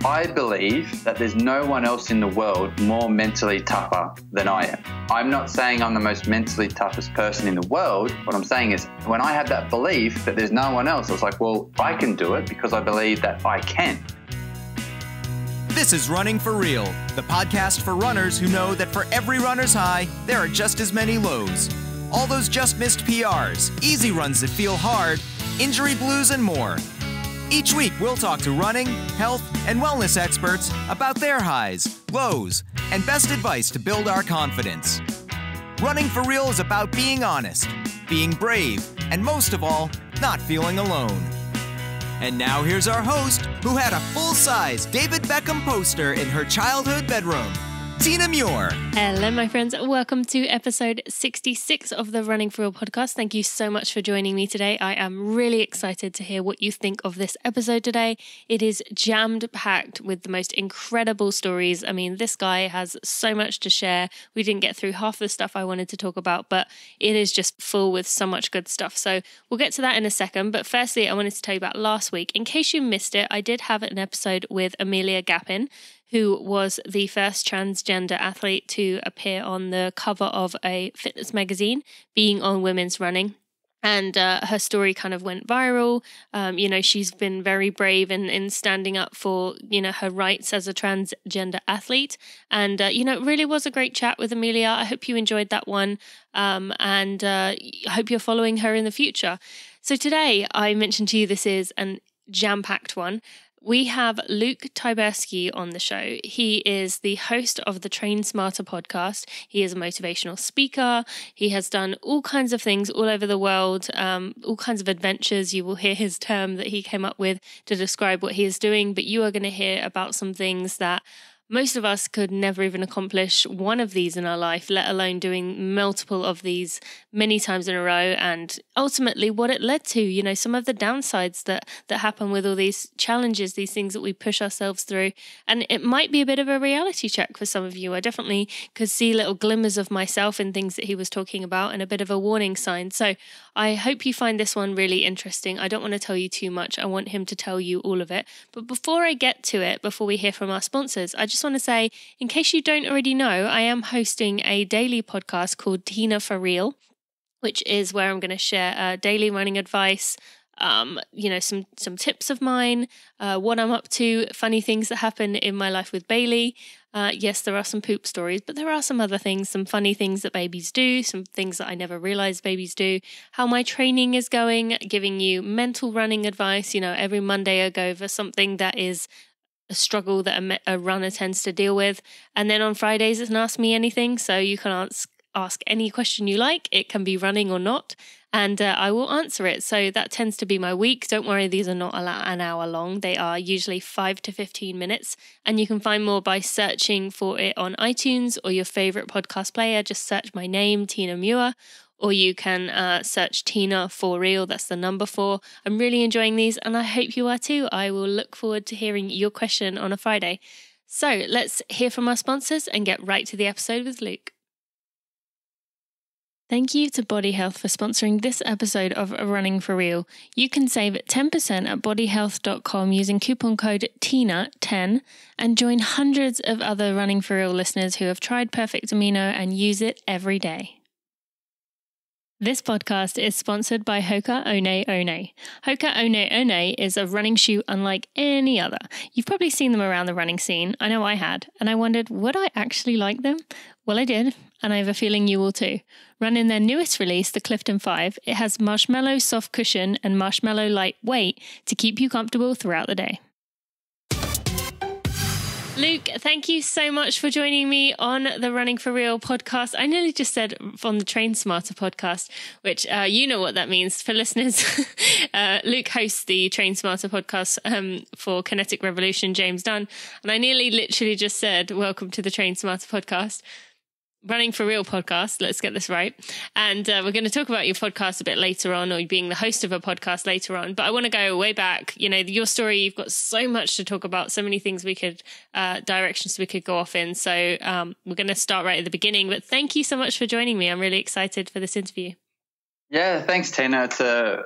I believe that there's no one else in the world more mentally tougher than I am. I'm not saying I'm the most mentally toughest person in the world. What I'm saying is when I had that belief that there's no one else, I was like, well, I can do it because I believe that I can. This is Running for Real, the podcast for runners who know that for every runner's high, there are just as many lows. All those just missed PRs, easy runs that feel hard, injury blues, and more. Each week, we'll talk to running, health, and wellness experts about their highs, lows, and best advice to build our confidence. Running for Real is about being honest, being brave, and most of all, not feeling alone. And now here's our host, who had a full-size David Beckham poster in her childhood bedroom, Tina Muir. Hello, my friends. Welcome to episode 66 of the Running for Real podcast. Thank you so much for joining me today. I am really excited to hear what you think of this episode today. It is jammed-packed with the most incredible stories. I mean, this guy has so much to share. We didn't get through half the stuff I wanted to talk about, but it is just full with so much good stuff. So we'll get to that in a second. But firstly, I wanted to tell you about last week. In case you missed it, I did have an episode with Amelia Gappin, who was the first transgender athlete to appear on the cover of a fitness magazine, being on women's running. And her story kind of went viral. She's been very brave in standing up for, her rights as a transgender athlete. And, it really was a great chat with Amelia. I hope you enjoyed that one. I hope you're following her in the future. So today, I mentioned to you this is a jam-packed one. We have Luke Tyburski on the show. He is the host of the Train Smarter podcast. He is a motivational speaker. He has done all kinds of things all over the world, all kinds of adventures. You will hear his term that he came up with to describe what he is doing, but you are going to hear about some things that most of us could never even accomplish one of these in our life, let alone doing multiple of these many times in a row, and ultimately what it led to, some of the downsides that happen with all these challenges, these things that we push ourselves through. And it might be a bit of a reality check for some of you. I definitely could see little glimmers of myself in things that he was talking about and a bit of a warning sign. So I hope you find this one really interesting. I don't want to tell you too much. I want him to tell you all of it. But before I get to it, before we hear from our sponsors, I just want to say, in case you don't already know, I am hosting a daily podcast called Tina for Real, which is where I'm going to share daily running advice, some tips of mine, what I'm up to, funny things that happen in my life with Bailey. Yes, there are some poop stories, but there are some other things, some funny things that babies do, some things that I never realized babies do, how my training is going, giving you mental running advice. Every Monday I go over something that is a struggle that a runner tends to deal with. And then on Fridays, it's an Ask Me Anything. So you can ask any question you like. It can be running or not. And I will answer it. So that tends to be my week. Don't worry, these are not an hour long. They are usually 5 to 15 minutes. And you can find more by searching for it on iTunes or your favorite podcast player. Just search my name, Tina Muir. Or you can search Tina for Real. That's the number 4. I'm really enjoying these, and I hope you are too. I will look forward to hearing your question on a Friday. So let's hear from our sponsors and get right to the episode with Luke. Thank you to Body Health for sponsoring this episode of Running for Real. You can save 10% at bodyhealth.com using coupon code TINA10 and join hundreds of other Running for Real listeners who have tried Perfect Amino and use it every day. This podcast is sponsored by Hoka One One. Hoka One One is a running shoe unlike any other. You've probably seen them around the running scene. I know I had, and I wondered, would I actually like them? Well, I did, and I have a feeling you will too. Run in their newest release, the Clifton 5. It has marshmallow soft cushion and marshmallow light weight to keep you comfortable throughout the day. Luke, thank you so much for joining me on the Running for Real podcast. I nearly just said on the Train Smarter podcast, which you know what that means for listeners. Luke hosts the Train Smarter podcast for Kinetic Revolution, James Dunn. And I nearly literally just said, welcome to the Train Smarter podcast. Running for Real podcast. Let's get this right. And we're going to talk about your podcast a bit later on, or being the host of a podcast later on. But I want to go way back. Your story, you've got so much to talk about, so many things we could, directions we could go off in. So we're going to start right at the beginning. But thank you so much for joining me. I'm really excited for this interview. Yeah, thanks, Tina. It's a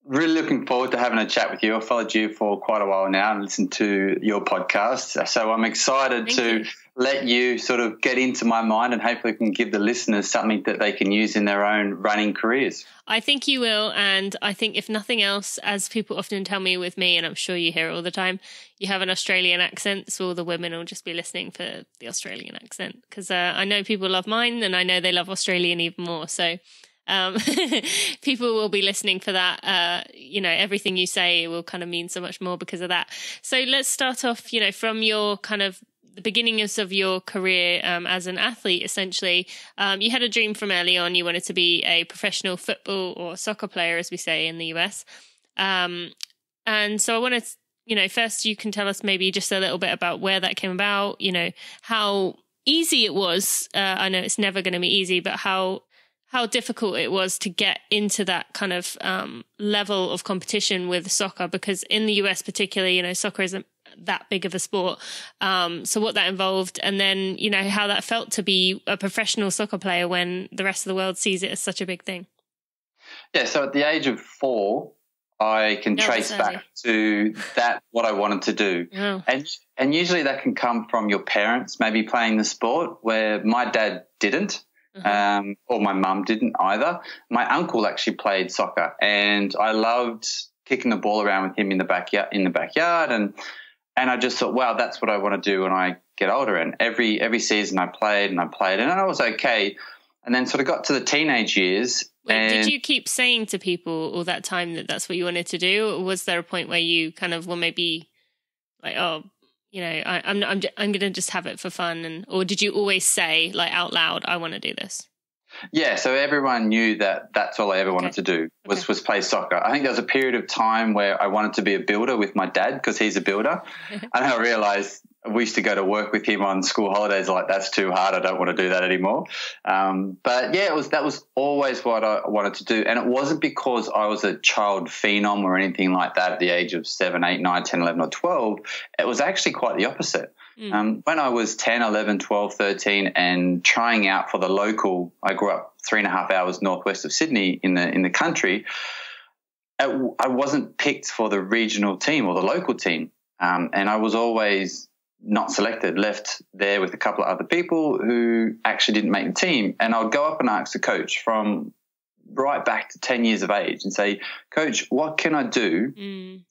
Really looking forward to having a chat with you. I've followed you for quite a while now and listened to your podcast. So I'm excited to let you sort of get into my mind and hopefully can give the listeners something that they can use in their own running careers. I think you will. And I think if nothing else, as people often tell me with me, and I'm sure you hear it all the time, you have an Australian accent. So all the women will just be listening for the Australian accent, because I know people love mine and I know they love Australian even more. So people will be listening for that. Everything you say will kind of mean so much more because of that. So let's start off, from your kind of the beginnings of your career as an athlete, essentially. You had a dream from early on. You wanted to be a professional football or soccer player, as we say in the US. And so I wanted to, first you can tell us maybe just a little bit about where that came about, how easy it was. I know it's never going to be easy, but how difficult it was to get into that kind of level of competition with soccer, because in the US particularly, soccer isn't that big of a sport. So what that involved, and then, how that felt to be a professional soccer player when the rest of the world sees it as such a big thing. Yeah, so at the age of 4, I can trace back to that, what I wanted to do. Oh. And usually that can come from your parents, maybe playing the sport, where my dad didn't. Or my mum didn't either. My uncle actually played soccer, and I loved kicking the ball around with him in the backyard, and I just thought, wow, that's what I want to do when I get older. And every season I played, and I was okay. And then sort of got to the teenage years. Did you keep saying to people all that time that that's what you wanted to do, or was there a point where you kind of were maybe like, oh, I'm going to just have it for fun, or did you always say like out loud, I want to do this? Yeah, so everyone knew that that's all I ever wanted to do was play soccer. I think there was a period of time where I wanted to be a builder with my dad because he's a builder, and I realised we used to go to work with him on school holidays. Like, that's too hard. I don't want to do that anymore. But yeah, that was always what I wanted to do, and it wasn't because I was a child phenom or anything like that at the age of 7, 8, 9, 10, 11 or 12. It was actually quite the opposite. When I was 10, 11, 12, 13 and trying out for the local, I grew up 3.5 hours northwest of Sydney in the country, I wasn't picked for the regional team or the local team. And I was always not selected, left there with a couple of other people who actually didn't make the team. And I would go up and ask the coach from right back to 10 years of age and say, Coach, what can I do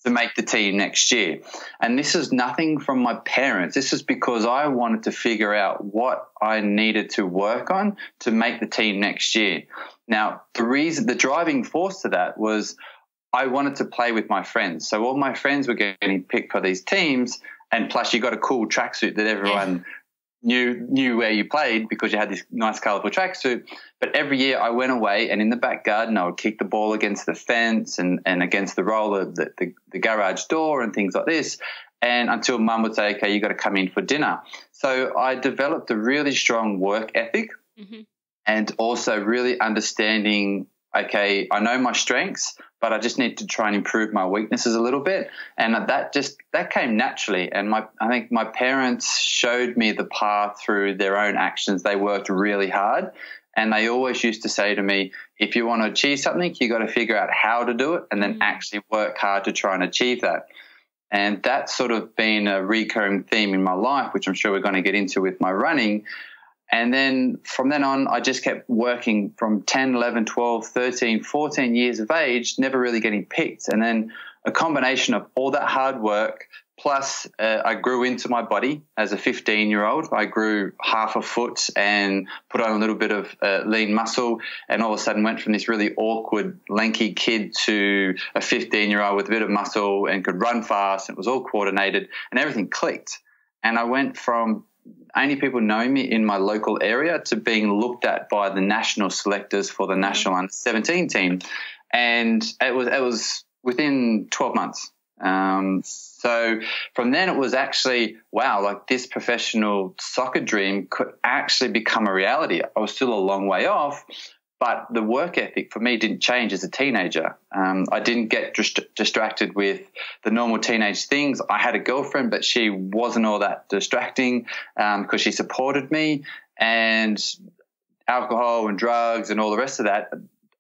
to make the team next year? And this is nothing from my parents. This is because I wanted to figure out what I needed to work on to make the team next year. Now, the driving force to that was I wanted to play with my friends. So all my friends were getting picked for these teams, and plus you got a cool tracksuit that everyone knew where you played because you had this nice colourful tracksuit. But every year I went away, and in the back garden I would kick the ball against the fence and against the roller, the garage door and things like this, and until Mum would say, okay, you got to come in for dinner. So I developed a really strong work ethic and also really understanding, okay, I know my strengths, but I just need to try and improve my weaknesses a little bit. And that came naturally. And I think my parents showed me the path through their own actions. They worked really hard, and they always used to say to me, if you want to achieve something, you got to figure out how to do it and then actually work hard to try and achieve that. And that's sort of been a recurring theme in my life, which I'm sure we're going to get into with my running. And then from then on, I just kept working from 10, 11, 12, 13, 14 years of age, never really getting picked. And then a combination of all that hard work, plus I grew into my body as a 15-year-old. I grew half a foot and put on a little bit of lean muscle, and all of a sudden went from this really awkward, lanky kid to a 15-year-old with a bit of muscle and could run fast. And it was all coordinated and everything clicked. And I went from only people knowing me in my local area to being looked at by the national selectors for the national under-17 team. And it was within 12 months. So from then it was actually, wow, like this professional soccer dream could actually become a reality. I was still a long way off, but the work ethic for me didn't change as a teenager. I didn't get distracted with the normal teenage things. I had a girlfriend, but she wasn't all that distracting because she supported me. And alcohol and drugs and all the rest of that,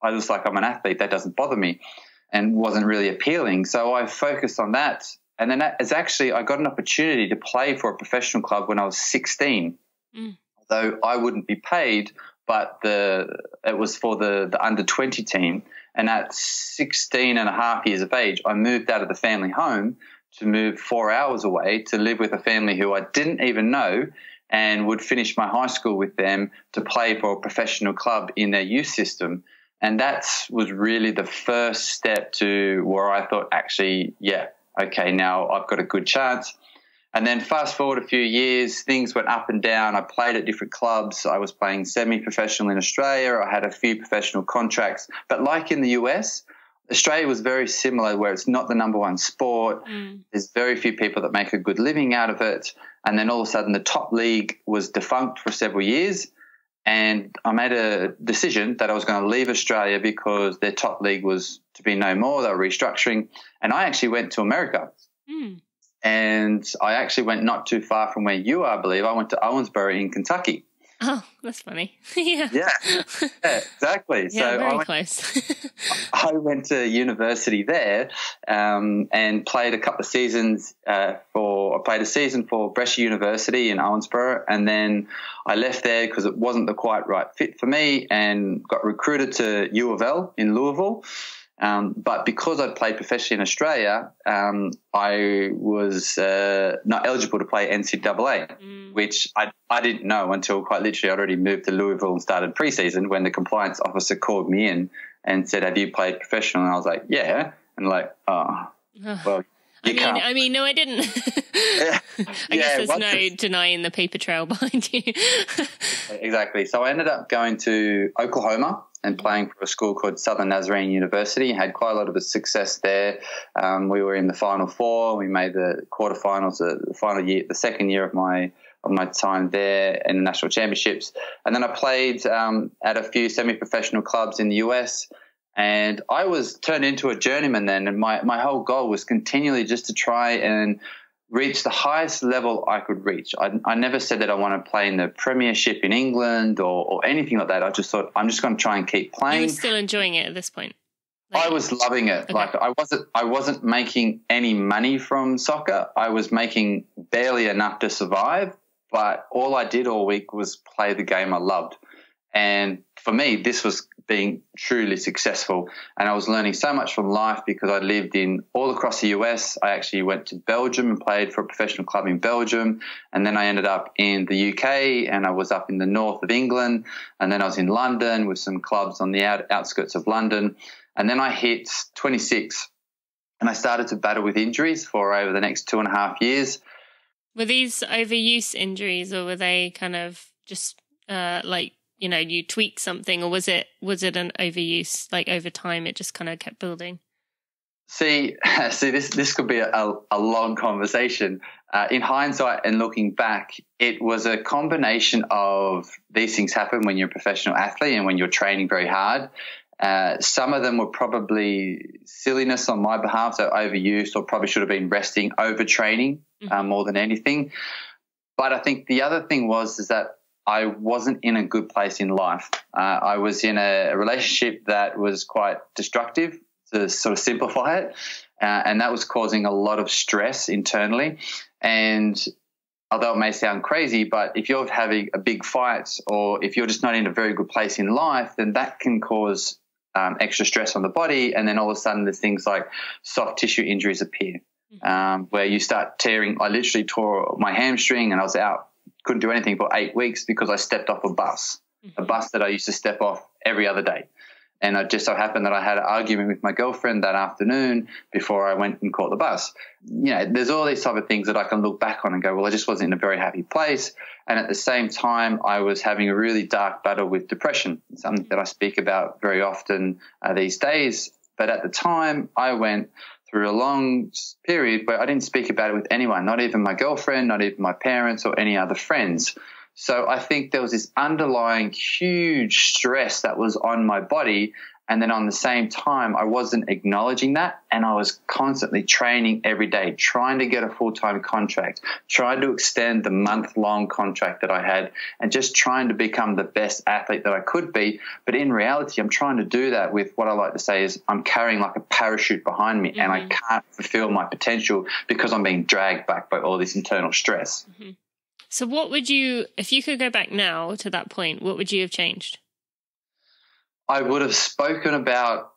I was like, I'm an athlete. That doesn't bother me. and wasn't really appealing. So I focused on that. And then I got an opportunity to play for a professional club when I was 16, though I wouldn't be paid, but it was for the under 20 team. And at 16 and a half years of age, I moved out of the family home to move 4 hours away to live with a family who I didn't even know, and would finish my high school with them to play for a professional club in their youth system. And that was really the first step to where I thought, actually, yeah, okay, now I've got a good chance. And then fast forward a few years, things went up and down. I played at different clubs. I was playing semi-professional in Australia. I had a few professional contracts. But like in the US, Australia was very similar, where it's not the number one sport. There's very few people that make a good living out of it. And then all of a sudden the top league was defunct for several years. And I made a decision that I was going to leave Australia because their top league was to be no more. They were restructuring. And I actually went to America. And I actually went not too far from where you are, I believe. I went to Owensboro in Kentucky. Oh, that's funny. Yeah, exactly. Yeah, so very close. I went to university there and played a couple of seasons I played a season for Brescia University in Owensboro, and then I left there because it wasn't the quite right fit for me, and got recruited to U of L in Louisville. But because I'd played professionally in Australia, I was not eligible to play NCAA, which I didn't know until quite literally I'd already moved to Louisville and started preseason, when the compliance officer called me in and said, "Have you played professional?" And I was like, "Yeah." And like, "Oh, well, you can't." I mean, no, I didn't. I guess there's no denying the paper trail behind you. Exactly. So I ended up going to Oklahoma and playing for a school called Southern Nazarene University. Had quite a lot of success there. We were in the Final Four. We made the quarterfinals the second year of my time there in the national championships. And then I played at a few semi-professional clubs in the US. And I was turned into a journeyman then. And my whole goal was continually just to try and reach the highest level I could reach. I never said that I want to play in the Premiership in England or anything like that. I just thought, I'm just going to try and keep playing. You were still enjoying it at this point? I was loving it. Okay. Like I wasn't making any money from soccer. I was making barely enough to survive, but all I did all week was play the game I loved. And for me, this was being truly successful. And I was learning so much from life because I lived in all across the US. I actually went to Belgium and played for a professional club in Belgium. And then I ended up in the UK, and I was up in the north of England. And then I was in London with some clubs on the outskirts of London. And then I hit 26 and I started to battle with injuries for over the next 2.5 years. Were these overuse injuries, or were they kind of just you tweak something, or was it an overuse, like over time it just kind of kept building? See, this could be a long conversation. In hindsight and looking back, it was a combination of these things happen when you're a professional athlete and when you're training very hard. Some of them were probably silliness on my behalf, so overuse, or probably should have been resting, overtraining more than anything. But I think the other thing is that I wasn't in a good place in life. I was in a relationship that was quite destructive, to sort of simplify it, and that was causing a lot of stress internally. And although it may sound crazy, but if you're having a big fight, or if you're just not in a very good place in life, then that can cause extra stress on the body. And then all of a sudden there's things like soft tissue injuries appear, where you start tearing. I literally tore my hamstring and I was out. Couldn't do anything for 8 weeks because I stepped off a bus that I used to step off every other day. And it just so happened that I had an argument with my girlfriend that afternoon before I went and caught the bus. You know, there's all these type of things that I can look back on and go, well, I just wasn't in a very happy place. And at the same time, I was having a really dark battle with depression, something that I speak about very often these days. But at the time, I went through a long period where I didn't speak about it with anyone, not even my girlfriend, not even my parents or any other friends. So I think there was this underlying huge stress that was on my body, And then on the same time, I wasn't acknowledging that. And I was constantly training every day, trying to get a full-time contract, trying to extend the month-long contract that I had, and just trying to become the best athlete that I could be. But in reality, I'm trying to do that with what I like to say is I'm carrying like a parachute behind me, and I can't fulfill my potential because I'm being dragged back by all this internal stress. So what would you, if you could go back now to that point, what would you have changed? I would have spoken about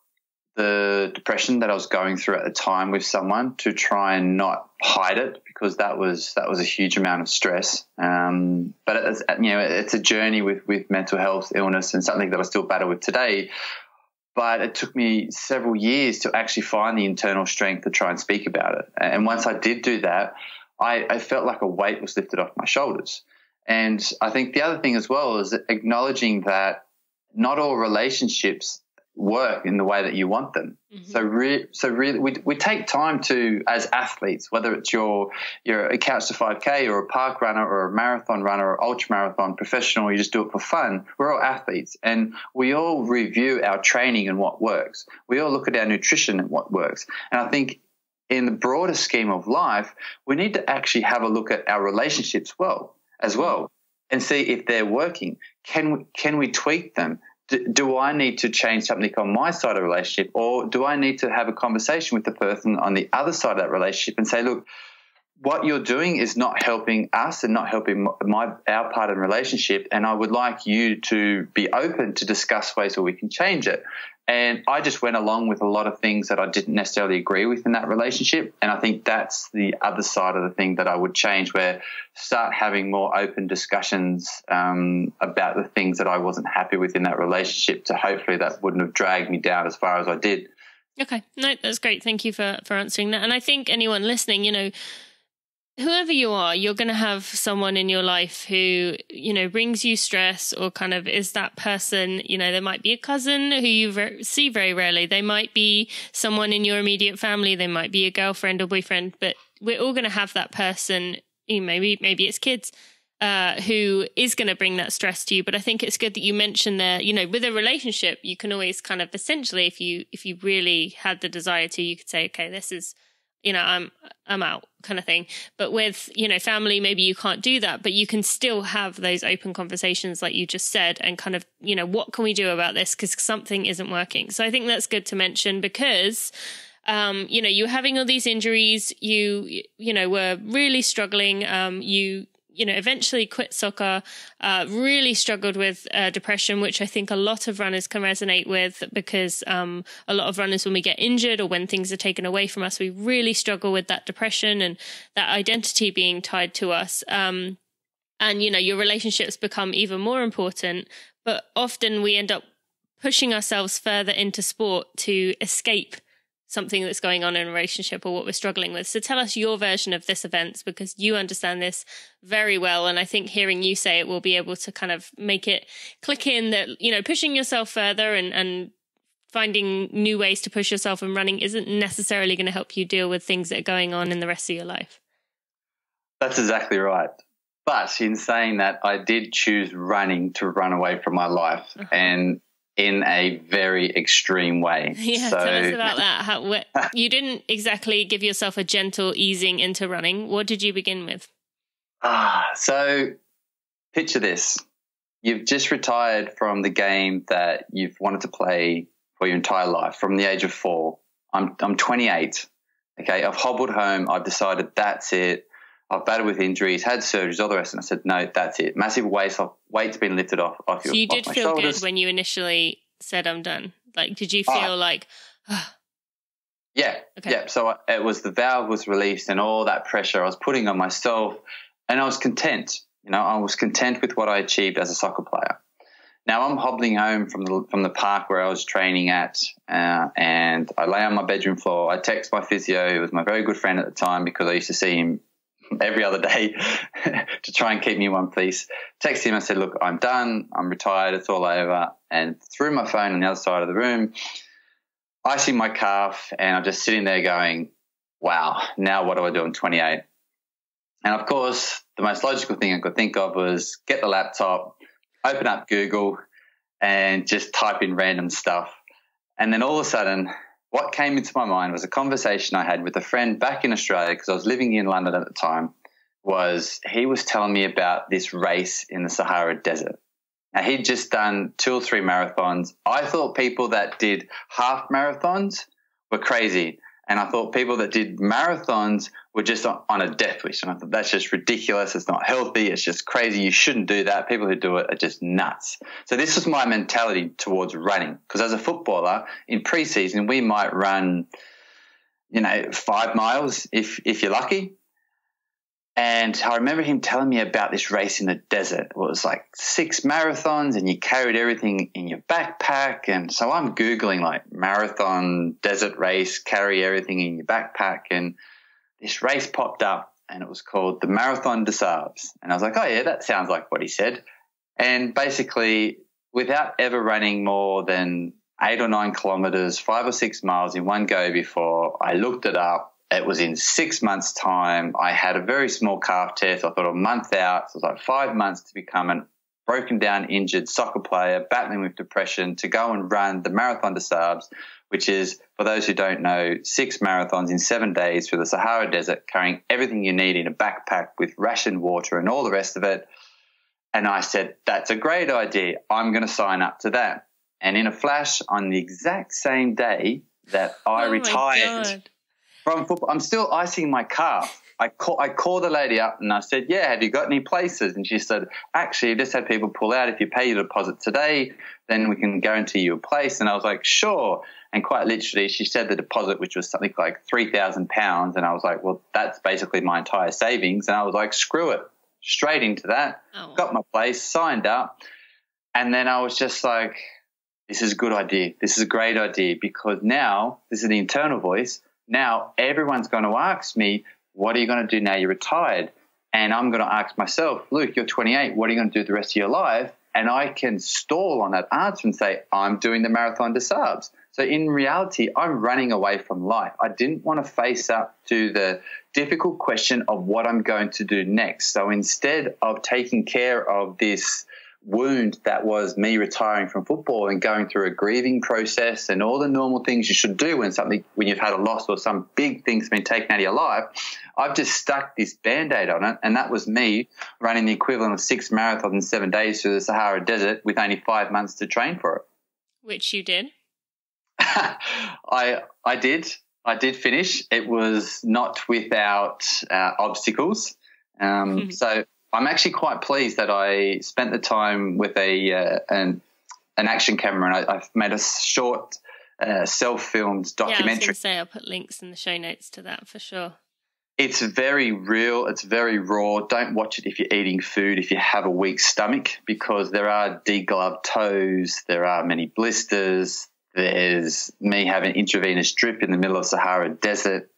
the depression that I was going through at the time with someone to try and not hide it, because that was a huge amount of stress. But it's a journey with mental health illness, and something that I still battle with today. But it took me several years to actually find the internal strength to try and speak about it. And once I did do that, I felt like a weight was lifted off my shoulders. And I think the other thing as well is acknowledging that not all relationships work in the way that you want them. So really, we take time to, as athletes, whether it's you're a couch to 5K or a park runner or a marathon runner or ultra marathon professional, you just do it for fun. We're all athletes, and we all review our training and what works. We all look at our nutrition and what works. And I think in the broader scheme of life, we need to actually have a look at our relationships as well, and see if they're working. Can we tweak them? Do I need to change something on my side of the relationship, or do I need to have a conversation with the person on the other side of that relationship and say, look, what you're doing is not helping us and not helping our part of the relationship, and I would like you to be open to discuss ways where we can change it. And I just went along with a lot of things that I didn't necessarily agree with in that relationship. And I think that's the other side of the thing that I would change, where start having more open discussions about the things that I wasn't happy with in that relationship, to hopefully that wouldn't have dragged me down as far as I did. Okay. No, that's great. Thank you for answering that. And I think anyone listening, whoever you are, you're going to have someone in your life who, brings you stress, or kind of is that person. There might be a cousin who you see very rarely. They might be someone in your immediate family. They might be a girlfriend or boyfriend, but we're all going to have that person. Maybe it's kids who is going to bring that stress to you. But I think it's good that you mentioned there, with a relationship, you can always kind of essentially, if you really had the desire to, you could say, okay, this is, I'm out kind of thing. But with, family, maybe you can't do that, but you can still have those open conversations like you just said, and kind of, what can we do about this? Because something isn't working. So I think that's good to mention, because, you're having all these injuries, you were really struggling. You eventually quit soccer, really struggled with depression, which I think a lot of runners can resonate with, because a lot of runners, when we get injured or when things are taken away from us, we really struggle with that depression and that identity being tied to us. And, your relationships become even more important, but often we end up pushing ourselves further into sport to escape something that's going on in a relationship or what we're struggling with. So tell us your version of this event, because you understand this very well. And I think hearing you say it will be able to kind of make it click in that, pushing yourself further and finding new ways to push yourself in running isn't necessarily going to help you deal with things that are going on in the rest of your life. That's exactly right. But in saying that, I did choose running to run away from my life. And in a very extreme way. Yeah, so, tell us about that. You didn't exactly give yourself a gentle easing into running. What did you begin with? So picture this. You've just retired from the game that you've wanted to play for your entire life, from the age of 4. I'm 28. Okay, I've hobbled home. I've decided that's it. I've battled with injuries, had surgeries, all the rest, and I said, no, that's it. Massive weight's been lifted off your shoulders. So you did feel good when you initially said, I'm done? Like, did you feel like... Yeah, okay. Yeah. So it was, the valve was released, and all that pressure I was putting on myself, and I was content. I was content with what I achieved as a soccer player. Now I'm hobbling home from the park where I was training at, and I lay on my bedroom floor. I text my physio, who was my very good friend at the time, because I used to see him every other day to try and keep me in one piece. Text him, I said, look, I'm done, I'm retired, it's all over. And through my phone on the other side of the room, I see my calf, and I'm just sitting there going, wow, now what do I do? I'm 28. And of course, the most logical thing I could think of was get the laptop, open up Google, and just type in random stuff. And then all of a sudden, what came into my mind was a conversation I had with a friend back in Australia, because I was living in London at the time. He was telling me about this race in the Sahara Desert. Now, he'd just done 2 or 3 marathons. I thought people that did half marathons were crazy. And I thought people that did marathons were just on a death wish. And I thought, that's just ridiculous. It's not healthy. It's just crazy. You shouldn't do that. People who do it are just nuts. So this was my mentality towards running. Because as a footballer, in preseason, we might run, 5 miles if you're lucky. And I remember him telling me about this race in the desert. It was like 6 marathons and you carried everything in your backpack. And so I'm Googling like marathon, desert race, carry everything in your backpack. And this race popped up and it was called the Marathon de Sables. And I was like, oh, yeah, that sounds like what he said. And basically, without ever running more than 8 or 9 kilometers, 5 or 6 miles in one go before, I looked it up. It was in 6 months' time. I had a very small calf tear, so I thought a month out. So it was like 5 months to become a broken down, injured soccer player, battling with depression, to go and run the Marathon de Sables, which is, for those who don't know, 6 marathons in 7 days through the Sahara Desert, carrying everything you need in a backpack with rationed water and all the rest of it. And I said, that's a great idea. I'm going to sign up to that. And in a flash, on the exact same day that I retired from football, I'm still icing my calf. I called the lady up and I said, yeah, have you got any places? And she said, actually, I just had people pull out. If you pay your deposit today, then we can guarantee you a place. And I was like, sure. And quite literally, she said the deposit, which was something like £3,000. And I was like, well, that's basically my entire savings. And I was like, screw it, straight into that. Oh. Got my place, signed up. And then I was just like, this is a good idea. This is a great idea, because now, this is the internal voice, now everyone's going to ask me, what are you going to do now you're retired? And I'm going to ask myself, Luke, you're 28. What are you going to do the rest of your life? And I can stall on that answer and say, I'm doing the Marathon de Sables. So in reality, I'm running away from life. I didn't want to face up to the difficult question of what I'm going to do next. So instead of taking care of this wound that was me retiring from football and going through a grieving process and all the normal things you should do when you've had a loss or some big thing's been taken out of your life, I've just stuck this Band-Aid on it, and that was me running the equivalent of 6 marathons in 7 days through the Sahara Desert with only 5 months to train for it. Which you did? I did. I did finish. It was not without obstacles. So I'm actually quite pleased that I spent the time with an action camera, and I've made a short self-filmed documentary. Yeah, I was going to say I'll put links in the show notes to that for sure. It's very real. It's very raw. Don't watch it if you're eating food, if you have a weak stomach, because there are degloved toes, there are many blisters, there's me having intravenous drip in the middle of Sahara Desert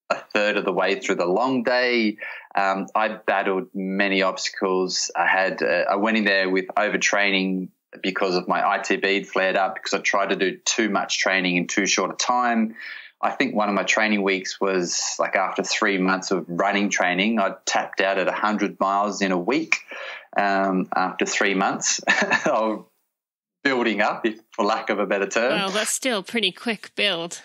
a third of the way through the long day. I battled many obstacles. I went in there with overtraining because of my ITB flared up, because I tried to do too much training in too short a time. I think one of my training weeks was like after 3 months of running training, I tapped out at 100 miles in a week after 3 months of building up, for lack of a better term. Well, that's still a pretty quick build.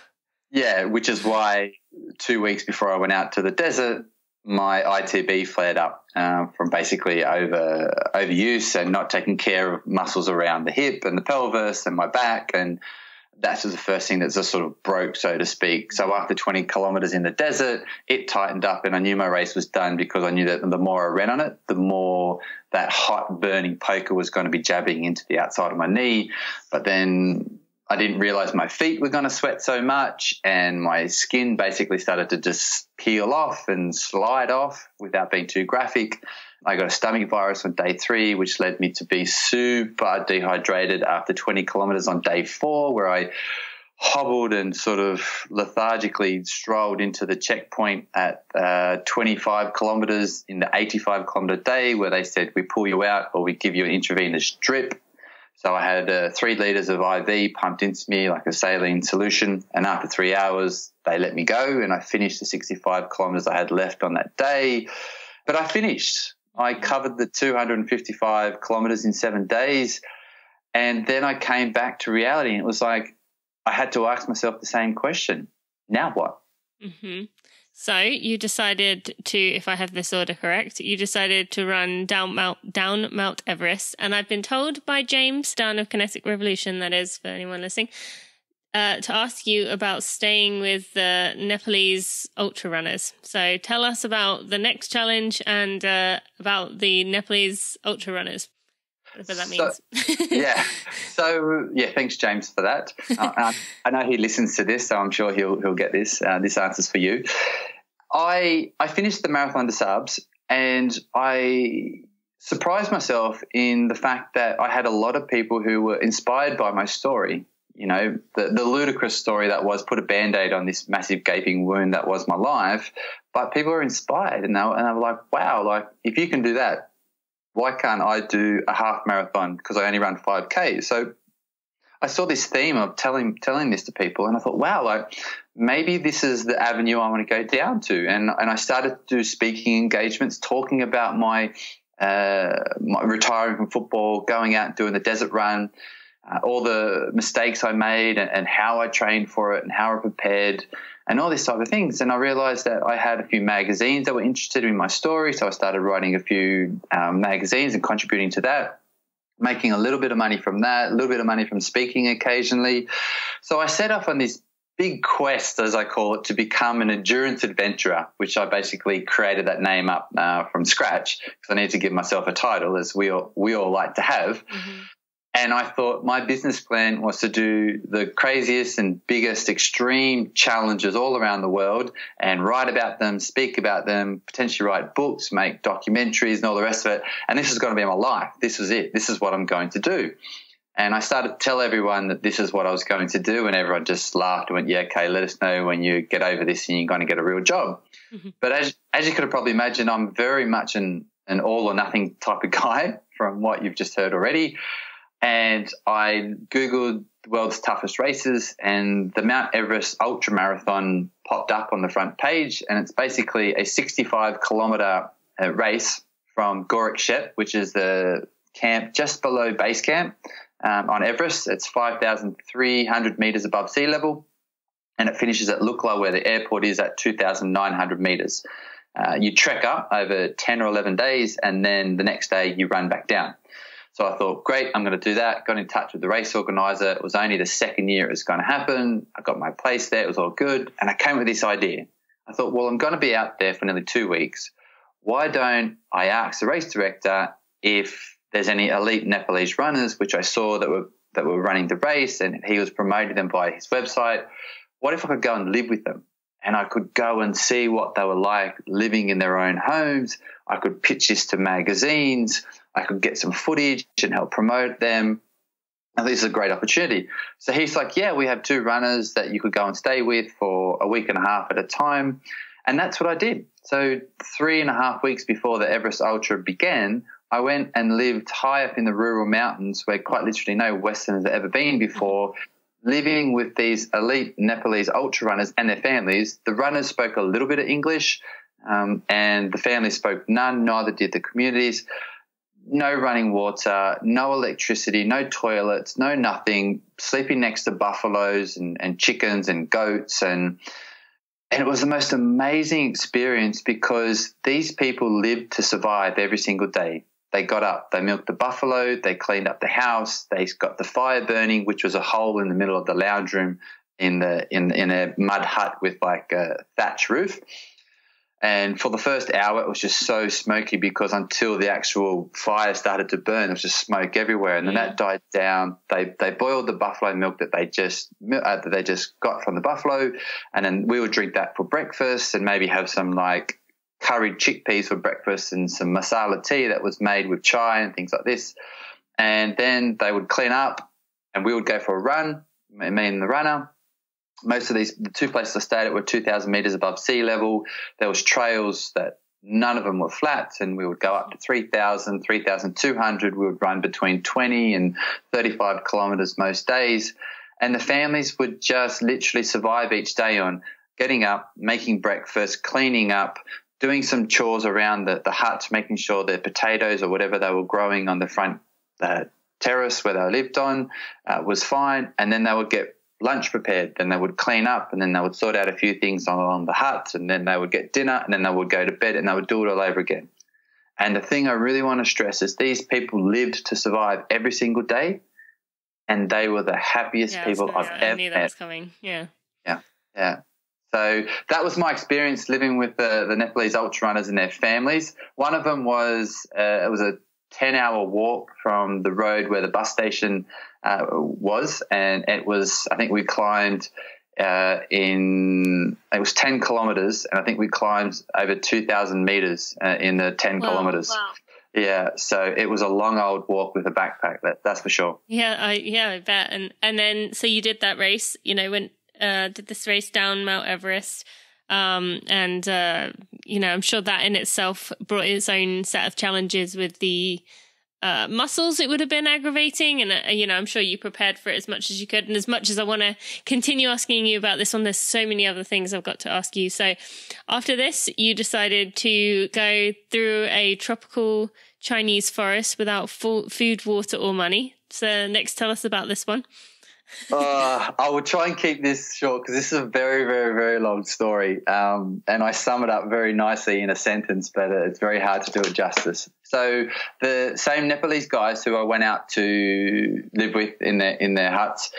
Yeah, which is why 2 weeks before I went out to the desert, my ITB flared up from basically overuse and not taking care of muscles around the hip and the pelvis and my back, and that was the first thing that just sort of broke, so to speak. So after 20 kilometers in the desert, it tightened up, and I knew my race was done, because I knew that the more I ran on it, the more that hot burning poker was going to be jabbing into the outside of my knee. But then I didn't realize my feet were going to sweat so much, and my skin basically started to just peel off and slide off without being too graphic. I got a stomach virus on day 3, which led me to be super dehydrated after 20 kilometers on day 4, where I hobbled and sort of lethargically strolled into the checkpoint at 25 kilometers in the 85-kilometer day, where they said, we pull you out or we give you an intravenous drip. So I had 3 liters of IV pumped into me like a saline solution, and after 3 hours, they let me go, and I finished the 65 kilometers I had left on that day. But I finished. I covered the 255 kilometers in 7 days, and then I came back to reality, and it was like, I had to ask myself the same question. Now what? Mm-hmm. So you decided to, if I have this order correct, you decided to run down Mount Everest. And I've been told by James Dunn of Kinetic Revolution, that is for anyone listening, to ask you about staying with the Nepalese ultra runners. So tell us about the next challenge and about the Nepalese ultra runners, whatever that means. Thanks, James, for that. I know he listens to this, so I'm sure he'll get this. This answer's for you. I finished the Marathon de Sables, and I surprised myself in the fact that I had a lot of people who were inspired by my story. You know, the ludicrous story that was put a Band-Aid on this massive gaping wound that was my life. But people were inspired, and they were like, wow, like if you can do that, why can't I do a half marathon? Because I only run 5K. So I saw this theme of telling this to people, and I thought, wow, like maybe this is the avenue I want to go down to. And I started to do speaking engagements, talking about my retiring from football, going out and doing the desert run, all the mistakes I made and how I trained for it and how I prepared and all these type of things. And I realized that I had a few magazines that were interested in my story, so I started writing a few magazines and contributing to that, making a little bit of money from that, a little bit of money from speaking occasionally. So I set off on this big quest, as I call it, to become an endurance adventurer, which I basically created that name up from scratch because I needed to give myself a title, as we all like to have. Mm-hmm. And I thought my business plan was to do the craziest and biggest extreme challenges all around the world and write about them, speak about them, potentially write books, make documentaries and all the rest of it. And this is going to be my life. This is it. This is what I'm going to do. And I started to tell everyone that this is what I was going to do, and everyone just laughed and went, yeah, okay, let us know when you get over this and you're going to get a real job. Mm-hmm. But as you could have probably imagined, I'm very much an all or nothing type of guy from what you've just heard already. And I Googled the world's toughest races, and the Mt Everest Ultra Marathon popped up on the front page, and it's basically a 65-kilometre race from Gorakshep, which is the camp just below base camp on Everest. It's 5,300 metres above sea level, and it finishes at Lukla, where the airport is, at 2,900 metres. You trek up over 10 or 11 days, and then the next day you run back down. So I thought, great, I'm going to do that. Got in touch with the race organizer. It was only the second year it was going to happen. I got my place there. It was all good. And I came with this idea. I thought, well, I'm going to be out there for nearly 2 weeks. Why don't I ask the race director if there's any elite Nepalese runners, which I saw that were running the race, and he was promoting them by his website. What if I could go and live with them? And I could go and see what they were like living in their own homes. I could pitch this to magazines. I could get some footage and help promote them. And this is a great opportunity. So he's like, yeah, we have 2 runners that you could go and stay with for a week and a half at a time. And that's what I did. So 3.5 weeks before the Everest Ultra began, I went and lived high up in the rural mountains where quite literally no Westerners have ever been before, living with these elite Nepalese ultra runners and their families. The runners spoke a little bit of English, and the families spoke none, neither did the communities. No running water, no electricity, no toilets, no nothing, sleeping next to buffaloes and chickens and goats. And it was the most amazing experience because these people lived to survive every single day. They got up, they milked the buffalo, they cleaned up the house, they got the fire burning, which was a hole in the middle of the lounge room in a mud hut with like a thatch roof. And for the first hour, it was just so smoky because until the actual fire started to burn, there was just smoke everywhere. And then that died down. They boiled the buffalo milk that they just got from the buffalo, and then we would drink that for breakfast and maybe have some like curried chickpeas for breakfast and some masala tea that was made with chai and things like this. And then they would clean up and we would go for a run, me and the runner. Most of the 2 places I stayed at were 2,000 metres above sea level. There was trails that none of them were flat, and we would go up to 3,000, 3,200. We would run between 20 and 35 kilometres most days. And the families would just literally survive each day on getting up, making breakfast, cleaning up, doing some chores around the hut, making sure their potatoes or whatever they were growing on the front terrace where they lived on was fine. And then they would get lunch prepared, then they would clean up, and then they would sort out a few things along the hut, and then they would get dinner, and then they would go to bed, and they would do it all over again. And the thing I really want to stress is these people lived to survive every single day, and they were the happiest people I've ever met. I knew that was coming. Yeah. So that was my experience living with the Nepalese ultra runners and their families. One of them was it was a 10-hour walk from the road where the bus station was, and it was, I think we climbed it was 10 kilometers, and I think we climbed over 2,000 meters in the 10 kilometers. Wow. Yeah, so it was a long old walk with a backpack, that's for sure. Yeah, I bet. And then so you did that race, went did this race down Mount Everest. I'm sure that in itself brought its own set of challenges with the muscles. It would have been aggravating, and I'm sure you prepared for it as much as you could. And as much as I want to continue asking you about this one, there's so many other things I've got to ask you. So after this, you decided to go through a tropical Chinese forest without food, water, or money. So next, tell us about this one. I will try and keep this short because this is a very, very, very long story. And I sum it up very nicely in a sentence, but it's very hard to do it justice. So the same Nepalese guys who I went out to live with in their huts,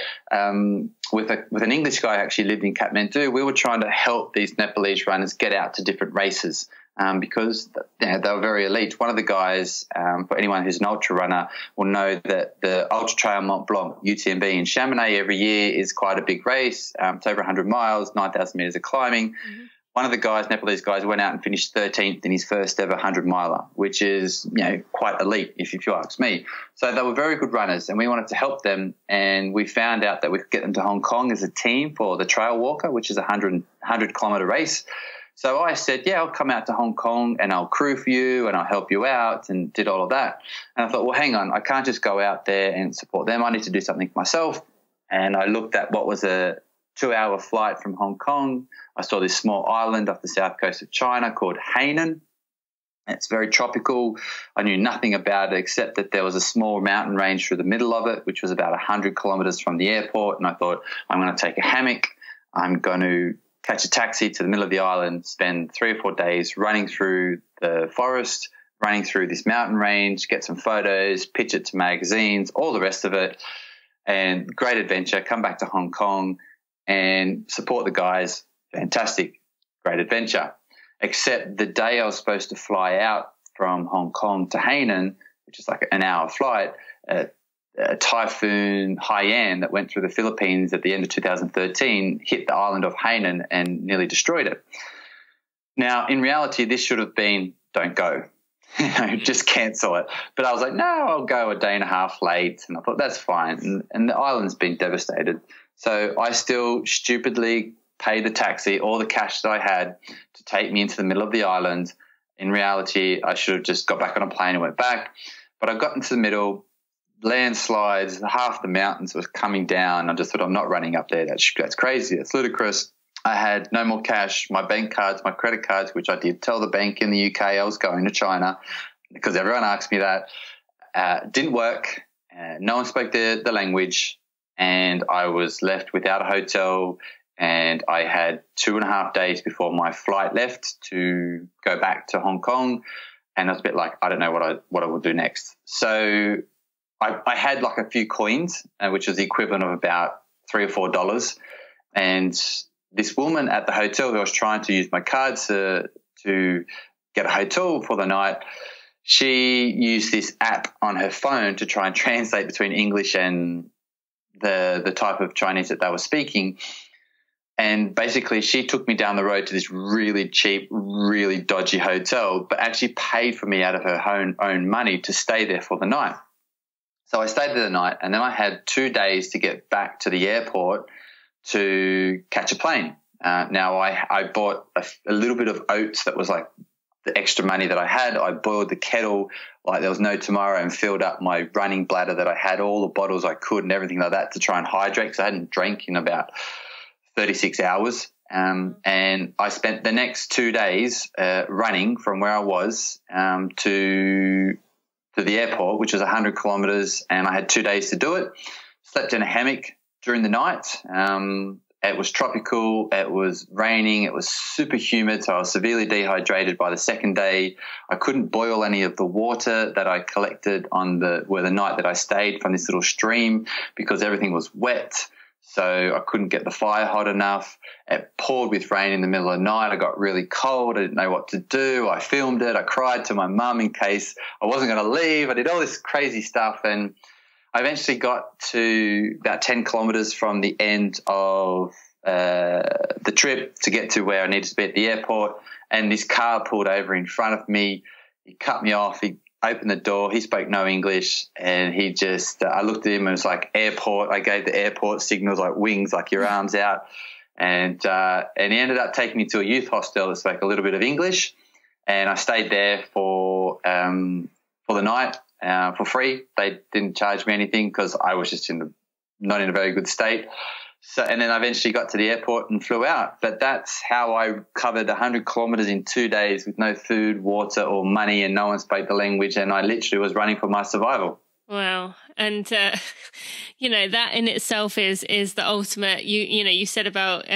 with an English guy who actually lived in Kathmandu, we were trying to help these Nepalese runners get out to different races. Because they were very elite. One of the guys, for anyone who's an ultra runner, will know that the Ultra Trail Mont Blanc, UTMB in Chamonix every year is quite a big race. It's over 100 miles, 9,000 meters of climbing. Mm-hmm. One of the guys, Nepalese guys, went out and finished 13th in his first ever 100-miler, which is, quite elite if you ask me. So they were very good runners, and we wanted to help them, and we found out that we could get them to Hong Kong as a team for the Trail Walker, which is a 100-kilometer race. So I said, I'll come out to Hong Kong and I'll crew for you and I'll help you out, and did all of that. And I thought, well, hang on, I can't just go out there and support them. I need to do something for myself. And I looked at what was a 2-hour flight from Hong Kong. I saw this small island off the south coast of China called Hainan. It's very tropical. I knew nothing about it except that there was a small mountain range through the middle of it, which was about 100 kilometers from the airport. And I thought, I'm going to take a hammock. I'm going to catch a taxi to the middle of the island, spend 3 or 4 days running through the forest, running through this mountain range, get some photos, pitch it to magazines, all the rest of it, and great adventure, come back to Hong Kong and support the guys. Fantastic, great adventure. Except the day I was supposed to fly out from Hong Kong to Hainan, which is like an hour flight, a typhoon Haiyan that went through the Philippines at the end of 2013 hit the island of Hainan and nearly destroyed it. Now, in reality, this should have been, don't go, just cancel it. But I was like, no, I'll go a day and a half late. And I thought, that's fine. And the island's been devastated. So I still stupidly paid the taxi, all the cash that I had, to take me into the middle of the island. In reality, I should have just got back on a plane and went back. But I got into the middle, landslides, half the mountains was coming down. I just thought, I'm not running up there. That's crazy. That's ludicrous. I had no more cash. My bank cards, my credit cards, which I did tell the bank in the UK I was going to China because everyone asked me that, didn't work. No one spoke the language, and I was left without a hotel. And I had 2.5 days before my flight left to go back to Hong Kong. And I was a bit like, I don't know what I will do next. So I had like a few coins, which was the equivalent of about $3 or $4. And this woman at the hotel who I was trying to use my cards to get a hotel for the night, she used this app on her phone to try and translate between English and the type of Chinese that they were speaking. And basically she took me down the road to this really cheap, really dodgy hotel, but actually paid for me out of her own money to stay there for the night. So I stayed there the night, and then I had 2 days to get back to the airport to catch a plane. Now I bought a little bit of oats that was like the extra money that I had. I boiled the kettle like there was no tomorrow and filled up my running bladder that I had, all the bottles I could and everything like that to try and hydrate, because I hadn't drank in about 36 hours. And I spent the next 2 days running from where I was to the airport, which was 100 kilometers, and I had 2 days to do it. Slept in a hammock during the night. It was tropical. It was raining. It was super humid. So I was severely dehydrated by the second day. I couldn't boil any of the water that I collected on the night that I stayed from this little stream because everything was wet. So I couldn't get the fire hot enough. It poured with rain in the middle of the night. I got really cold. I didn't know what to do. I filmed it. I cried to my mum in case I wasn't going to leave. I did all this crazy stuff, and I eventually got to about 10 kilometers from the end of the trip to get to where I needed to be at the airport, and this car pulled over in front of me. He cut me off. He opened the door. He spoke no English, and he just I looked at him and it was like airport. I gave the airport signals like wings, like your arms out, and he ended up taking me to a youth hostel that spoke a little bit of English, and I stayed there for the night. For free. They didn't charge me anything because I was just not in a very good state. So, and then I eventually got to the airport and flew out. But that's how I covered 100 kilometers in 2 days with no food, water, or money, and no one spoke the language. And I literally was running for my survival. Wow. And, that in itself is the ultimate, you said about,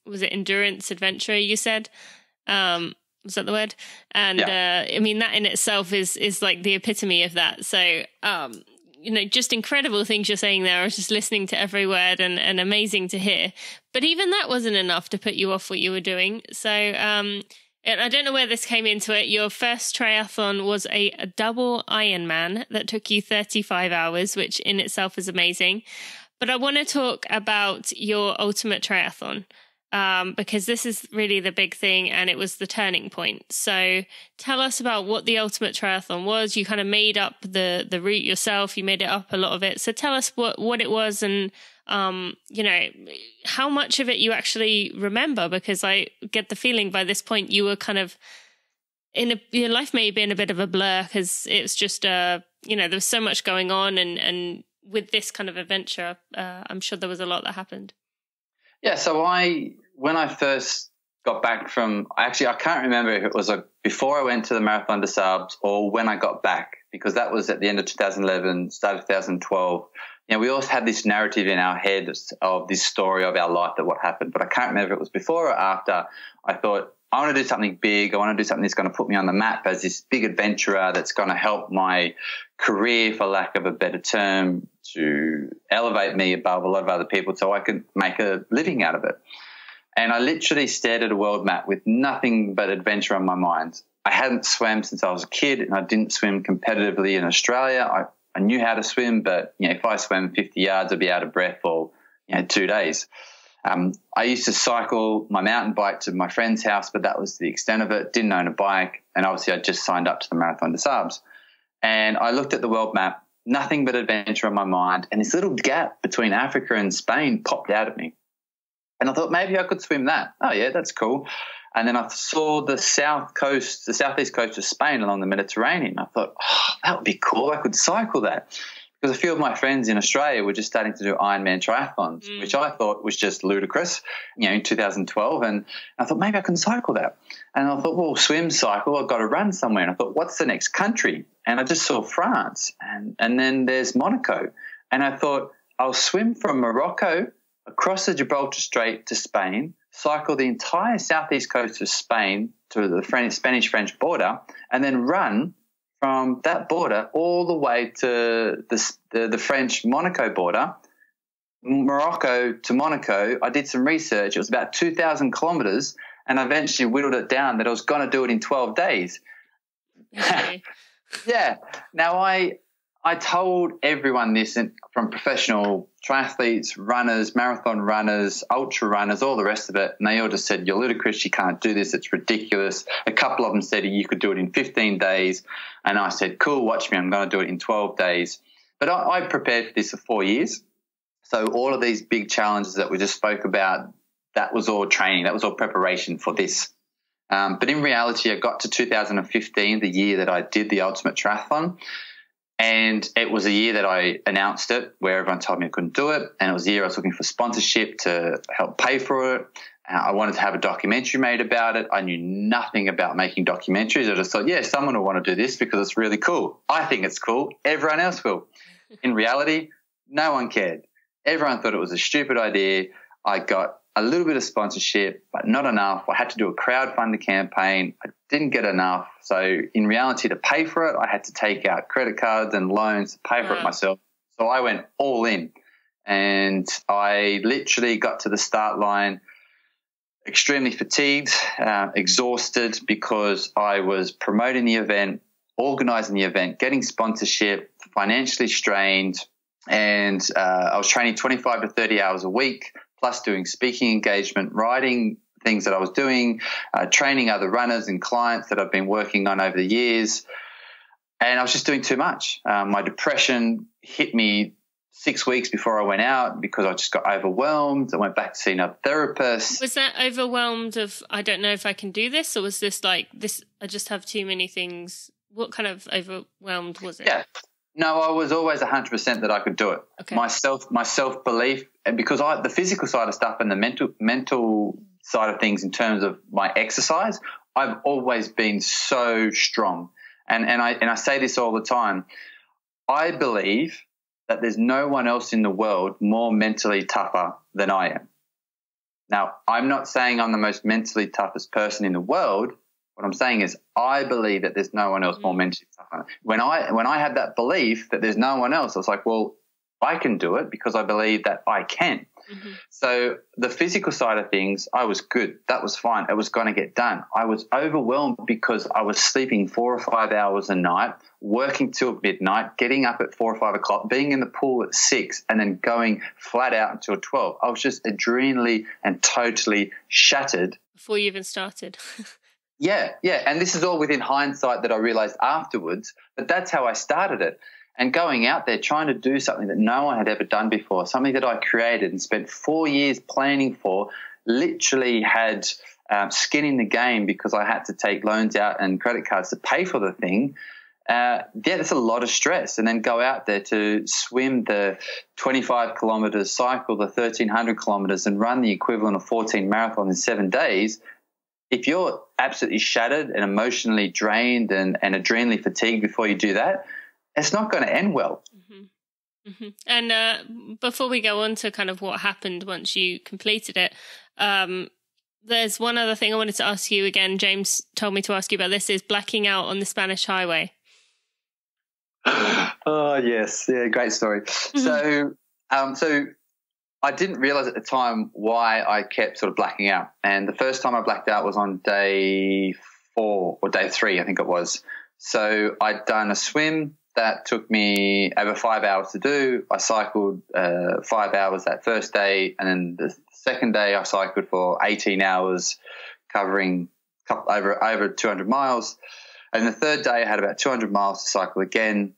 was it endurance, adventure, you said? Was that the word? And yeah. That in itself is like the epitome of that. So, just incredible things you're saying there. I was just listening to every word and amazing to hear. But even that wasn't enough to put you off what you were doing. So, and I don't know where this came into it. Your first triathlon was a double Ironman that took you 35 hours, which in itself is amazing. But I want to talk about your ultimate triathlon. Because this is really the big thing, and it was the turning point. So tell us about what the ultimate triathlon was. You kind of made up the route yourself. You made it up, a lot of it. So tell us what it was, and how much of it you actually remember, because I get the feeling by this point you were kind of your life may have been a bit of a blur, because it's just there was so much going on, and with this kind of adventure, I'm sure there was a lot that happened. Yeah, so when I first got back from, I can't remember if it was before I went to the Marathon de Sables or when I got back, because that was at the end of 2011, start of 2012. We always had this narrative in our head of this story of our life, that what happened, but I can't remember if it was before or after. I thought, I want to do something big. I want to do something that's going to put me on the map as this big adventurer that's going to help my career, for lack of a better term, to elevate me above a lot of other people so I could make a living out of it. And I literally stared at a world map with nothing but adventure on my mind. I hadn't swam since I was a kid, and I didn't swim competitively in Australia. I knew how to swim, but if I swam 50 yards, I'd be out of breath for 2 days. I used to cycle my mountain bike to my friend's house, but that was the extent of it. Didn't own a bike, and obviously I just signed up to the Marathon de Sables. And I looked at the world map, nothing but adventure on my mind, and this little gap between Africa and Spain popped out at me. And I thought maybe I could swim that. Oh, yeah, that's cool. And then I saw the southeast coast of Spain along the Mediterranean. I thought, that would be cool. I could cycle that. Because a few of my friends in Australia were just starting to do Ironman triathlons, which I thought was just ludicrous, in 2012. And I thought, maybe I can cycle that. And I thought, well, swim, cycle, I've got to run somewhere. And I thought, what's the next country? And I just saw France. And then there's Monaco. And I thought, I'll swim from Morocco across the Gibraltar Strait to Spain, cycle the entire southeast coast of Spain to the Spanish-French border, and then run from that border all the way to the French-Monaco border, Morocco to Monaco. I did some research. It was about 2,000 kilometers, and I eventually whittled it down that I was going to do it in 12 days. Okay. Yeah. Now, I told everyone this, from professional triathletes, runners, marathon runners, ultra runners, all the rest of it, and they all just said, you're ludicrous, you can't do this, it's ridiculous. A couple of them said you could do it in 15 days, and I said, cool, watch me, I'm going to do it in 12 days. But I prepared for this for 4 years. So all of these big challenges that we just spoke about, that was all training, that was all preparation for this. But in reality, I got to 2015, the year that I did the ultimate triathlon. And it was a year that I announced it, where everyone told me I couldn't do it. And it was a year I was looking for sponsorship to help pay for it. I wanted to have a documentary made about it. I knew nothing about making documentaries. I just thought, yeah, someone will want to do this because it's really cool. I think it's cool. Everyone else will. In reality, no one cared. Everyone thought it was a stupid idea. I got a little bit of sponsorship, but not enough. I had to do a crowdfunding campaign. I didn't get enough. So in reality, to pay for it, I had to take out credit cards and loans to pay for it myself. So I went all in, and I literally got to the start line extremely fatigued, exhausted, because I was promoting the event, organizing the event, getting sponsorship, financially strained, and I was training 25 to 30 hours a week, plus doing speaking engagement, writing things that I was doing, training other runners and clients that I've been working on over the years. And I was just doing too much. My depression hit me 6 weeks before I went out because I just got overwhelmed. I went back to see another therapist. Was that overwhelmed of, I don't know if I can do this, or was this like, this, I just have too many things? What kind of overwhelmed was it? Yeah. No, I was always 100% that I could do it. Okay. My self-belief, and because the physical side of stuff and the mental side of things in terms of my exercise, I've always been so strong. And I say this all the time. I believe that there's no one else in the world more mentally tougher than I am. Now, I'm not saying I'm the most mentally toughest person in the world. What I'm saying is I believe that there's no one else more mentally tough. When I had that belief that there's no one else, I was like, well, I can do it because I believe that I can. Mm-hmm. So the physical side of things, I was good. That was fine. It was going to get done. I was overwhelmed because I was sleeping 4 or 5 hours a night, working till midnight, getting up at 4 or 5 o'clock, being in the pool at 6, and then going flat out until 12. I was just adrenally and totally shattered. Before you even started. Yeah. And this is all within hindsight that I realized afterwards, but that's how I started it. And going out there trying to do something that no one had ever done before, something that I created and spent 4 years planning for, literally had skin in the game because I had to take loans out and credit cards to pay for the thing. That's a lot of stress. And then go out there to swim the 25 kilometers, cycle the 1,300 kilometers, and run the equivalent of 14 marathons in 7 days. If you're absolutely shattered and emotionally drained and adrenally fatigued before you do that, it's not going to end well. Mm-hmm. Mm-hmm. And before we go on to kind of what happened once you completed it, there's one other thing I wanted to ask you again. James told me to ask you about this, is blacking out on the Spanish highway. Oh, yes. Yeah, great story. Mm-hmm. So I didn't realize at the time why I kept sort of blacking out. And the first time I blacked out was on day 4 or day 3, I think it was. So I'd done a swim that took me over 5 hours to do. I cycled 5 hours that first day, and then the second day I cycled for 18 hours, covering over 200 miles. And the third day I had about 200 miles to cycle again,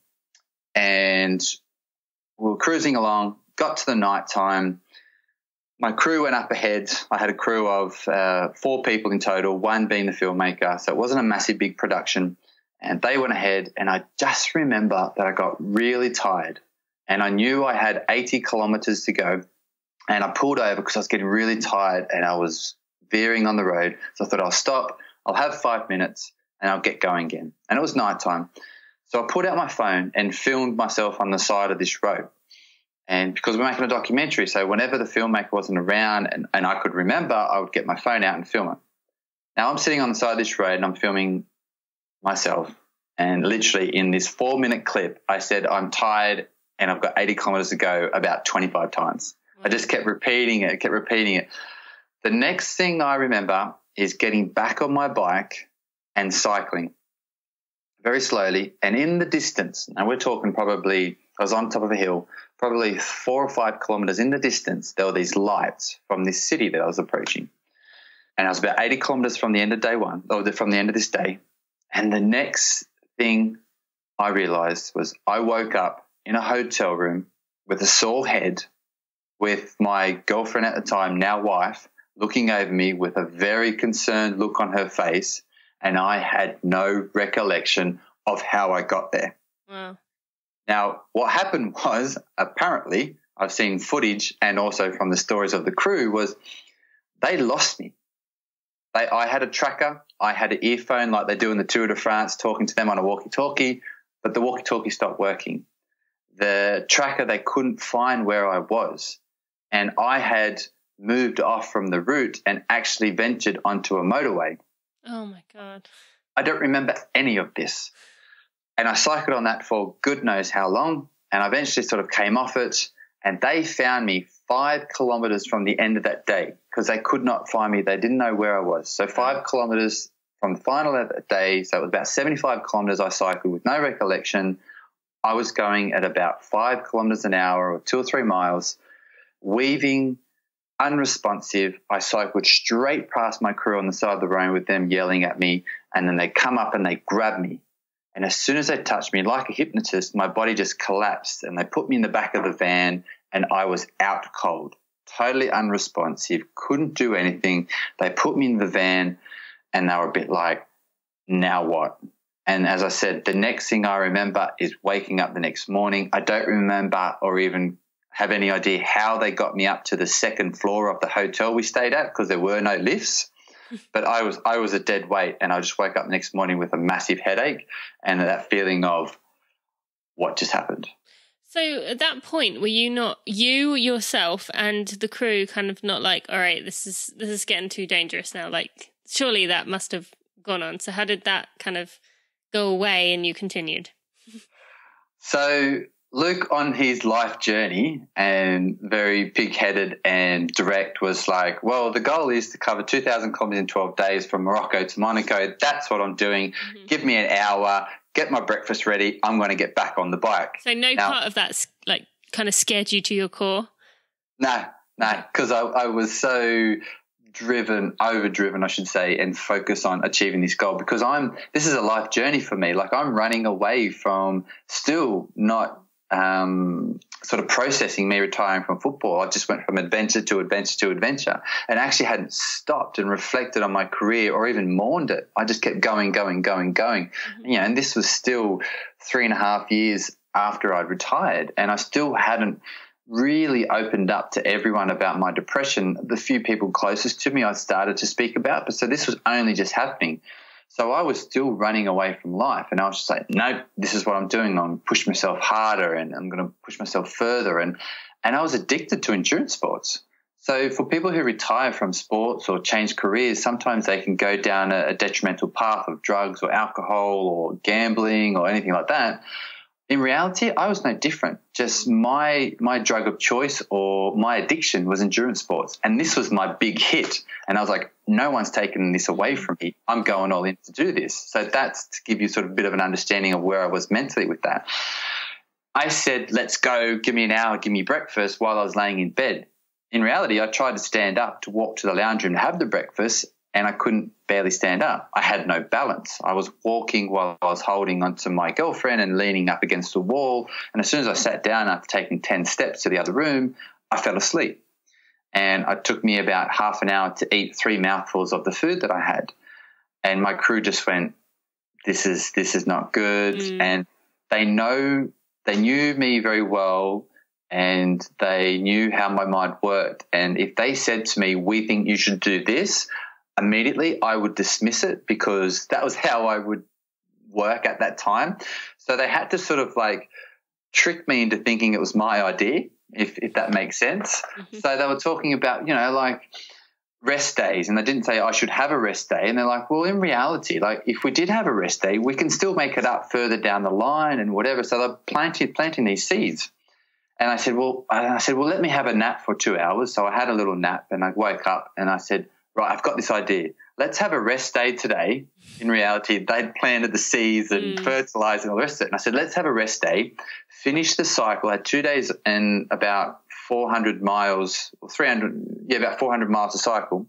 and we were cruising along, got to the night time. My crew went up ahead. I had a crew of 4 people in total, 1 being the filmmaker, so it wasn't a massive big production. And they went ahead, and I just remember that I got really tired, and I knew I had 80 kilometers to go, and I pulled over because I was getting really tired and I was veering on the road. So I thought, I'll stop, I'll have 5 minutes, and I'll get going again. And it was nighttime. So I pulled out my phone and filmed myself on the side of this road. And because we're making a documentary, so whenever the filmmaker wasn't around and I could remember, I would get my phone out and film it. Now I'm sitting on the side of this road and I'm filming myself, and literally in this 4-minute clip I said I'm tired and I've got 80 kilometers to go about 25 times. I just kept repeating it. The next thing I remember is getting back on my bike and cycling very slowly, and in the distance, and we're talking probably, I was on top of a hill, probably 4 or 5 kilometers in the distance, there were these lights from this city that I was approaching, and I was about 80 kilometers from the end of day one, or from the end of this day. And the next thing I realized was I woke up in a hotel room with a sore head, with my girlfriend at the time, now wife, looking over me with a very concerned look on her face, and I had no recollection of how I got there. Wow. Now, what happened was, apparently, I've seen footage and also from the stories of the crew, was they lost me. I had a tracker, I had an earphone like they do in the Tour de France, talking to them on a walkie-talkie, but the walkie-talkie stopped working. the tracker, they couldn't find where I was. And I had moved off from the route and actually ventured onto a motorway. Oh, my God. I don't remember any of this. And I cycled on that for good knows how long, and I eventually sort of came off it, and they found me 5 kilometres from the end of that day because they could not find me. They didn't know where I was. So 5 kilometres from the final of that day, so it was about 75 kilometres I cycled with no recollection. I was going at about 5 kilometres an hour or 2 or 3 miles, weaving, unresponsive. I cycled straight past my crew on the side of the road with them yelling at me, and then they come up and they grab me. And as soon as they touched me, like a hypnotist, my body just collapsed, and they put me in the back of the van, and I was out cold, totally unresponsive, couldn't do anything. They put me in the van, and they were a bit like, now what? And as I said, the next thing I remember is waking up the next morning. I don't remember or even have any idea how they got me up to the second floor of the hotel we stayed at because there were no lifts. But I was a dead weight, and I just woke up the next morning with a massive headache and that feeling of what just happened. So at that point, were you not, you yourself and the crew kind of not like, all right, this is getting too dangerous now? Like, surely that must have gone on. So how did that kind of go away and you continued? So Luke, on his life journey and very pig-headed and direct, was like, well, the goal is to cover 2,000 kilometers in 12 days from Morocco to Monaco. That's what I'm doing. Mm-hmm. Give me an hour, get my breakfast ready. I'm going to get back on the bike. So now, part of that like kind of scared you to your core? No, because I was so overdriven, I should say, and focus on achieving this goal because this is a life journey for me. Like, I'm running away from still not sort of processing me retiring from football. I just went from adventure to adventure to adventure and actually hadn't stopped and reflected on my career or even mourned it. I just kept going. Mm-hmm. And this was still 3.5 years after I'd retired, and I still hadn't really opened up to everyone about my depression. The few people closest to me I started to speak about, but so this was only just happening. So I was still running away from life, and I was just like, no, this is what I'm doing. I'm going to push myself harder, and I'm going to push myself further. And I was addicted to endurance sports. So for people who retire from sports or change careers, sometimes they can go down a detrimental path of drugs or alcohol or gambling or anything like that. In reality, I was no different. Just my drug of choice or my addiction was endurance sports. And this was my big hit. And I was like, no one's taken this away from me. I'm going all in to do this. So that's to give you sort of a bit of an understanding of where I was mentally with that. I said, let's go, give me an hour, give me breakfast while I was laying in bed. In reality, I tried to stand up to walk to the lounge room to have the breakfast, and I couldn't barely stand up. I had no balance. I was walking while I was holding onto my girlfriend and leaning up against the wall. And as soon as I sat down after taking 10 steps to the other room, I fell asleep. And it took me about half an hour to eat 3 mouthfuls of the food that I had. And my crew just went, this is not good. Mm. And they knew me very well, and they knew how my mind worked. And if they said to me, we think you should do this, immediately I would dismiss it because that was how I would work at that time. So they had to sort of like trick me into thinking it was my idea, if that makes sense. Mm-hmm. So they were talking about, like rest days, and they didn't say I should have a rest day. And they're like, well, in reality, like if we did have a rest day, we can still make it up further down the line and whatever. So they're planting these seeds. And I said, well, let me have a nap for 2 hours. So I had a little nap, and I woke up and I said, right, I've got this idea. Let's have a rest day today. In reality, they'd planted the seeds and fertilized and all the rest of it. And I said, let's have a rest day, finish the cycle. I had 2 days and about 400 miles or 300, about 400 miles a cycle.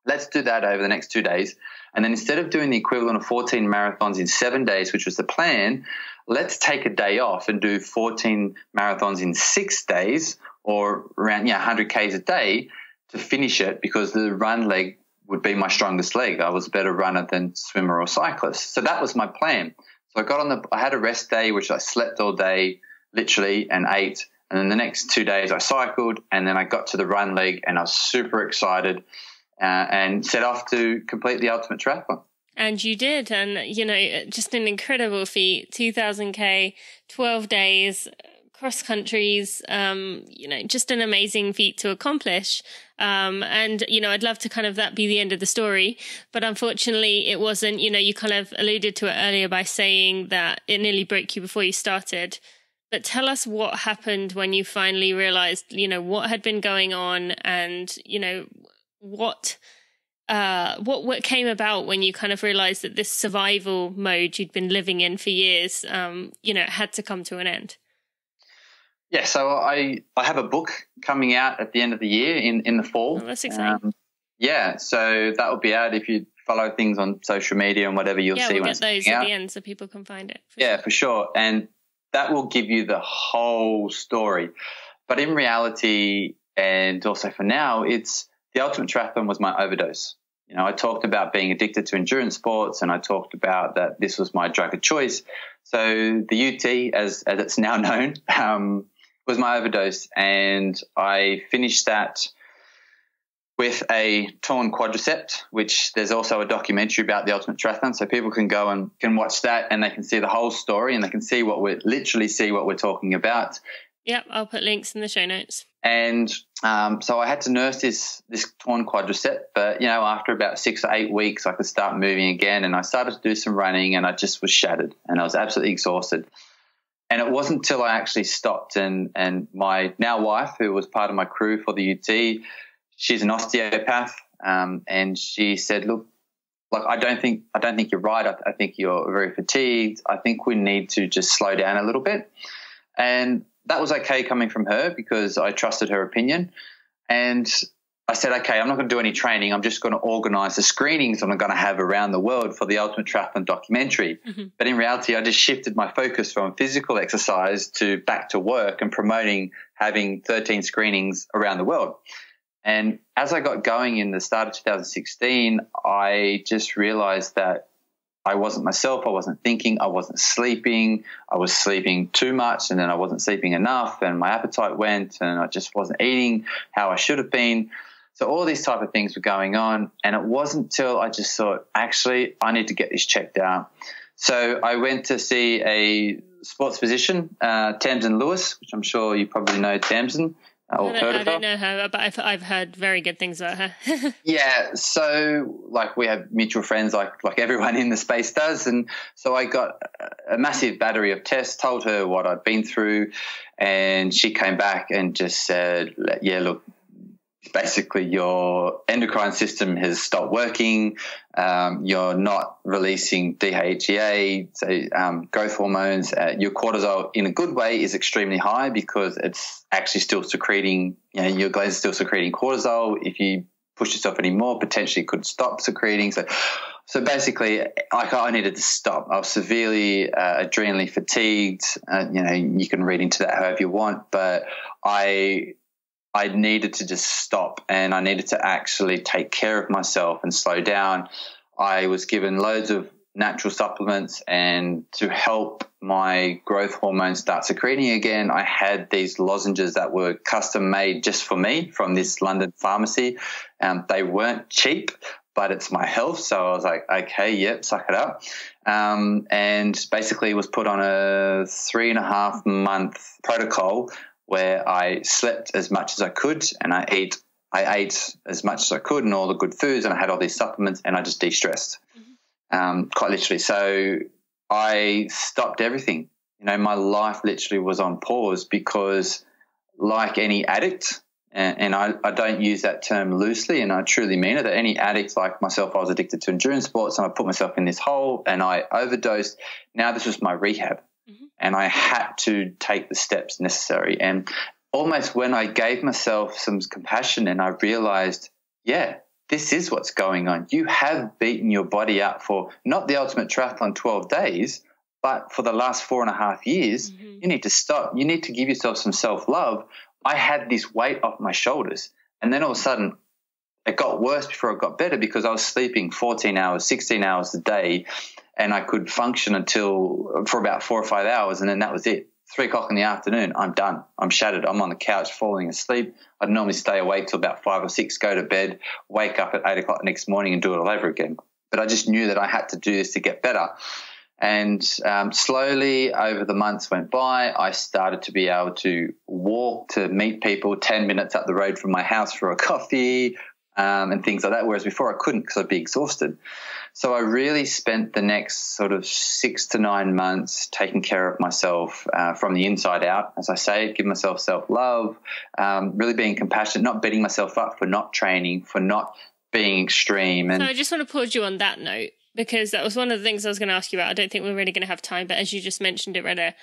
Let's do that over the next 2 days. And then instead of doing the equivalent of 14 marathons in 7 days, which was the plan, let's take a day off and do 14 marathons in 6 days, or around 100 Ks a day, to finish it, because the run leg would be my strongest leg. I was a better runner than swimmer or cyclist. So that was my plan. So I had a rest day, which I slept all day, literally, and ate. And then the next 2 days I cycled, and then I got to the run leg, and I was super excited and set off to complete the ultimate triathlon. And you did. And, just an incredible feat, 2,000 K, 12 days, cross countries, just an amazing feat to accomplish. And, I'd love to kind of that be the end of the story. But unfortunately, it wasn't. You kind of alluded to it earlier by saying that it nearly broke you before you started. But tell us what happened when you finally realized, what had been going on and, what came about when you kind of realized that this survival mode you'd been living in for years, had to come to an end. Yeah, so I have a book coming out at the end of the year in the fall. Oh, that's exciting. So that will be out. If you follow things on social media and whatever, you'll see when it's coming out. Yeah, we'll get those at the end so people can find it. For sure. And that will give you the whole story. But in reality, and also for now, it's the ultimate triathlon was my overdose. I talked about being addicted to endurance sports, and I talked about that this was my drug of choice. So the UT, as it's now known, was my overdose, and I finished that with a torn quadricep, which there's also a documentary about the ultimate triathlon, so people can go and can watch that, and they can see the whole story, and they can see what we're talking about. Yep, I'll put links in the show notes. And so I had to nurse this torn quadricep, but after about 6 or 8 weeks, I could start moving again, and I started to do some running, and I just was shattered, and I was absolutely exhausted. And it wasn't until I actually stopped, and my now wife, who was part of my crew for the UT, she's an osteopath, and she said, "Look, I don't think you're right. I think you're very fatigued. I think we need to just slow down a little bit." And that was okay coming from her because I trusted her opinion. And I said, okay, I'm not going to do any training. I'm just going to organize the screenings I'm going to have around the world for the Ultimate Triathlon documentary. Mm-hmm. But in reality, I just shifted my focus from physical exercise to back to work and promoting having 13 screenings around the world. And as I got going in the start of 2016, I just realized that I wasn't myself. I wasn't thinking. I wasn't sleeping. I was sleeping too much, and then I wasn't sleeping enough, and my appetite went, and I just wasn't eating how I should have been. So all these type of things were going on, and it wasn't till I just thought, actually, I need to get this checked out. So I went to see a sports physician, Tamsin Lewis, which I'm sure you probably know Tamsin. I don't know her, but I've heard very good things about her. Yeah, so we have mutual friends like everyone in the space does, and so I got a massive battery of tests, told her what I'd been through, and she came back and just said, yeah, look, basically your endocrine system has stopped working, you're not releasing DHEA, so growth hormones, your cortisol in a good way is extremely high because it's actually still secreting, your glands are still secreting cortisol. If you push yourself anymore, potentially it could stop secreting. So basically I needed to stop. I was severely adrenally fatigued. You can read into that however you want, but I needed to just stop, and I needed to actually take care of myself and slow down. I was given loads of natural supplements, and to help my growth hormones start secreting again, I had these lozenges that were custom made just for me from this London pharmacy. They weren't cheap, but it's my health. So I was like, okay, yep, suck it up. And basically was put on a 3.5 month protocol where I slept as much as I could, and I ate as much as I could and all the good foods, and I had all these supplements, and I just de-stressed, quite literally. So I stopped everything. My life literally was on pause because, like any addict, and I don't use that term loosely, and I truly mean it, that any addict like myself, I was addicted to endurance sports, and I put myself in this hole and I overdosed. Now this was my rehab. And I had to take the steps necessary. And almost when I gave myself some compassion and I realized, yeah, this is what's going on. You have beaten your body up for not the Ultimate Triathlon 12 days, but for the last 4.5 years. Mm-hmm. You need to stop. You need to give yourself some self-love. I had this weight off my shoulders. And then all of a sudden it got worse before it got better because I was sleeping 14 hours, 16 hours a day. And I could function for about 4 or 5 hours, and then that was it. 3 o'clock in the afternoon, I'm done. I'm shattered. I'm on the couch falling asleep. I'd normally stay awake till about 5 or 6, go to bed, wake up at 8 o'clock the next morning and do it all over again. But I just knew that I had to do this to get better. And slowly over the months went by, I started to be able to walk to meet people 10 minutes up the road from my house for a coffee and things like that, whereas before I couldn't because I'd be exhausted. So I really spent the next sort of 6 to 9 months taking care of myself from the inside out, as I say, give myself self-love, really being compassionate, not beating myself up for not training, for not being extreme. And so I just want to pause you on that note, because that was one of the things I was going to ask you about. I don't think we're really going to have time, but as you just mentioned it right there,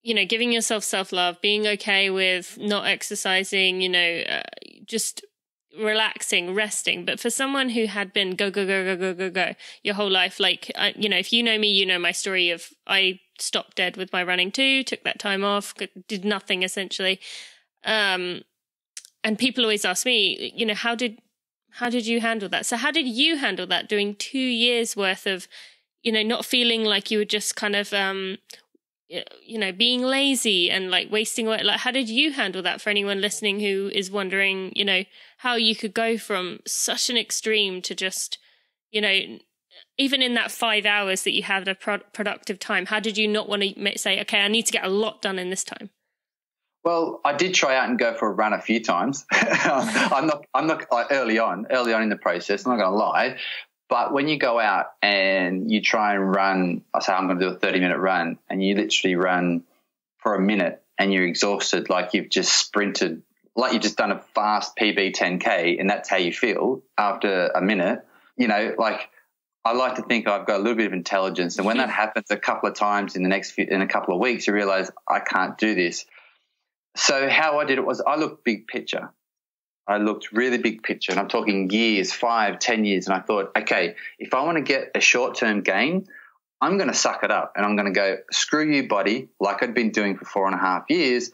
you know, giving yourself self-love, being okay with not exercising, you know, just relaxing, resting. But for someone who had been go your whole life, like, you know, if you know me, you know my story of I stopped dead with my running too, took that time off, did nothing essentially. And people always ask me, you know, how did you handle that? So how did you handle that, doing 2 years worth of, you know, not feeling like you were just kind of, you know, being lazy and like wasting away? Like, how did you handle that, for anyone listening who is wondering, you know, how you could go from such an extreme to just, you know, even in that 5 hours that you had a productive time, how did you not want to say, okay, I need to get a lot done in this time? Well, I did try out and go for a run a few times. I'm not early on in the process, I'm not going to lie. But when you go out and you try and run, I say I'm going to do a 30-minute run, and you literally run for a minute and you're exhausted, like you've just sprinted, like you've just done a fast PB 10K, and that's how you feel after a minute. You know, like, I like to think I've got a little bit of intelligence, and when that happens a couple of times in a couple of weeks, you realize I can't do this. So how I did it was I looked big picture. I looked really big picture, and I'm talking years, 5, 10 years. And I thought, okay, if I want to get a short-term gain, I'm going to suck it up and I'm going to go, screw you, body, like I'd been doing for 4.5 years.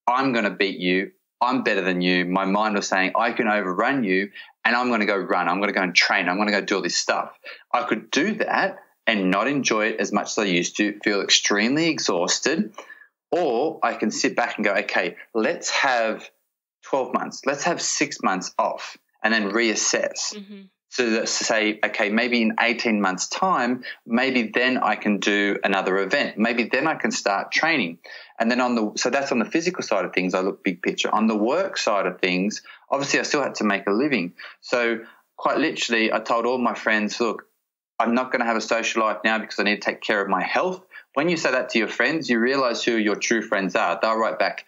I'm going to beat you. I'm better than you. My mind was saying I can overrun you, and I'm going to go run. I'm going to go and train. I'm going to go do all this stuff. I could do that and not enjoy it as much as I used to, feel extremely exhausted, or I can sit back and go, okay, let's have 12 months, let's have 6 months off and then reassess. Mm-hmm. So that's to say, okay, maybe in 18 months' time, maybe then I can do another event. Maybe then I can start training. And then so that's on the physical side of things, I look big picture. On the work side of things, obviously I still had to make a living. So quite literally, I told all my friends, look, I'm not going to have a social life now because I need to take care of my health. When you say that to your friends, you realize who your true friends are. They'll write back,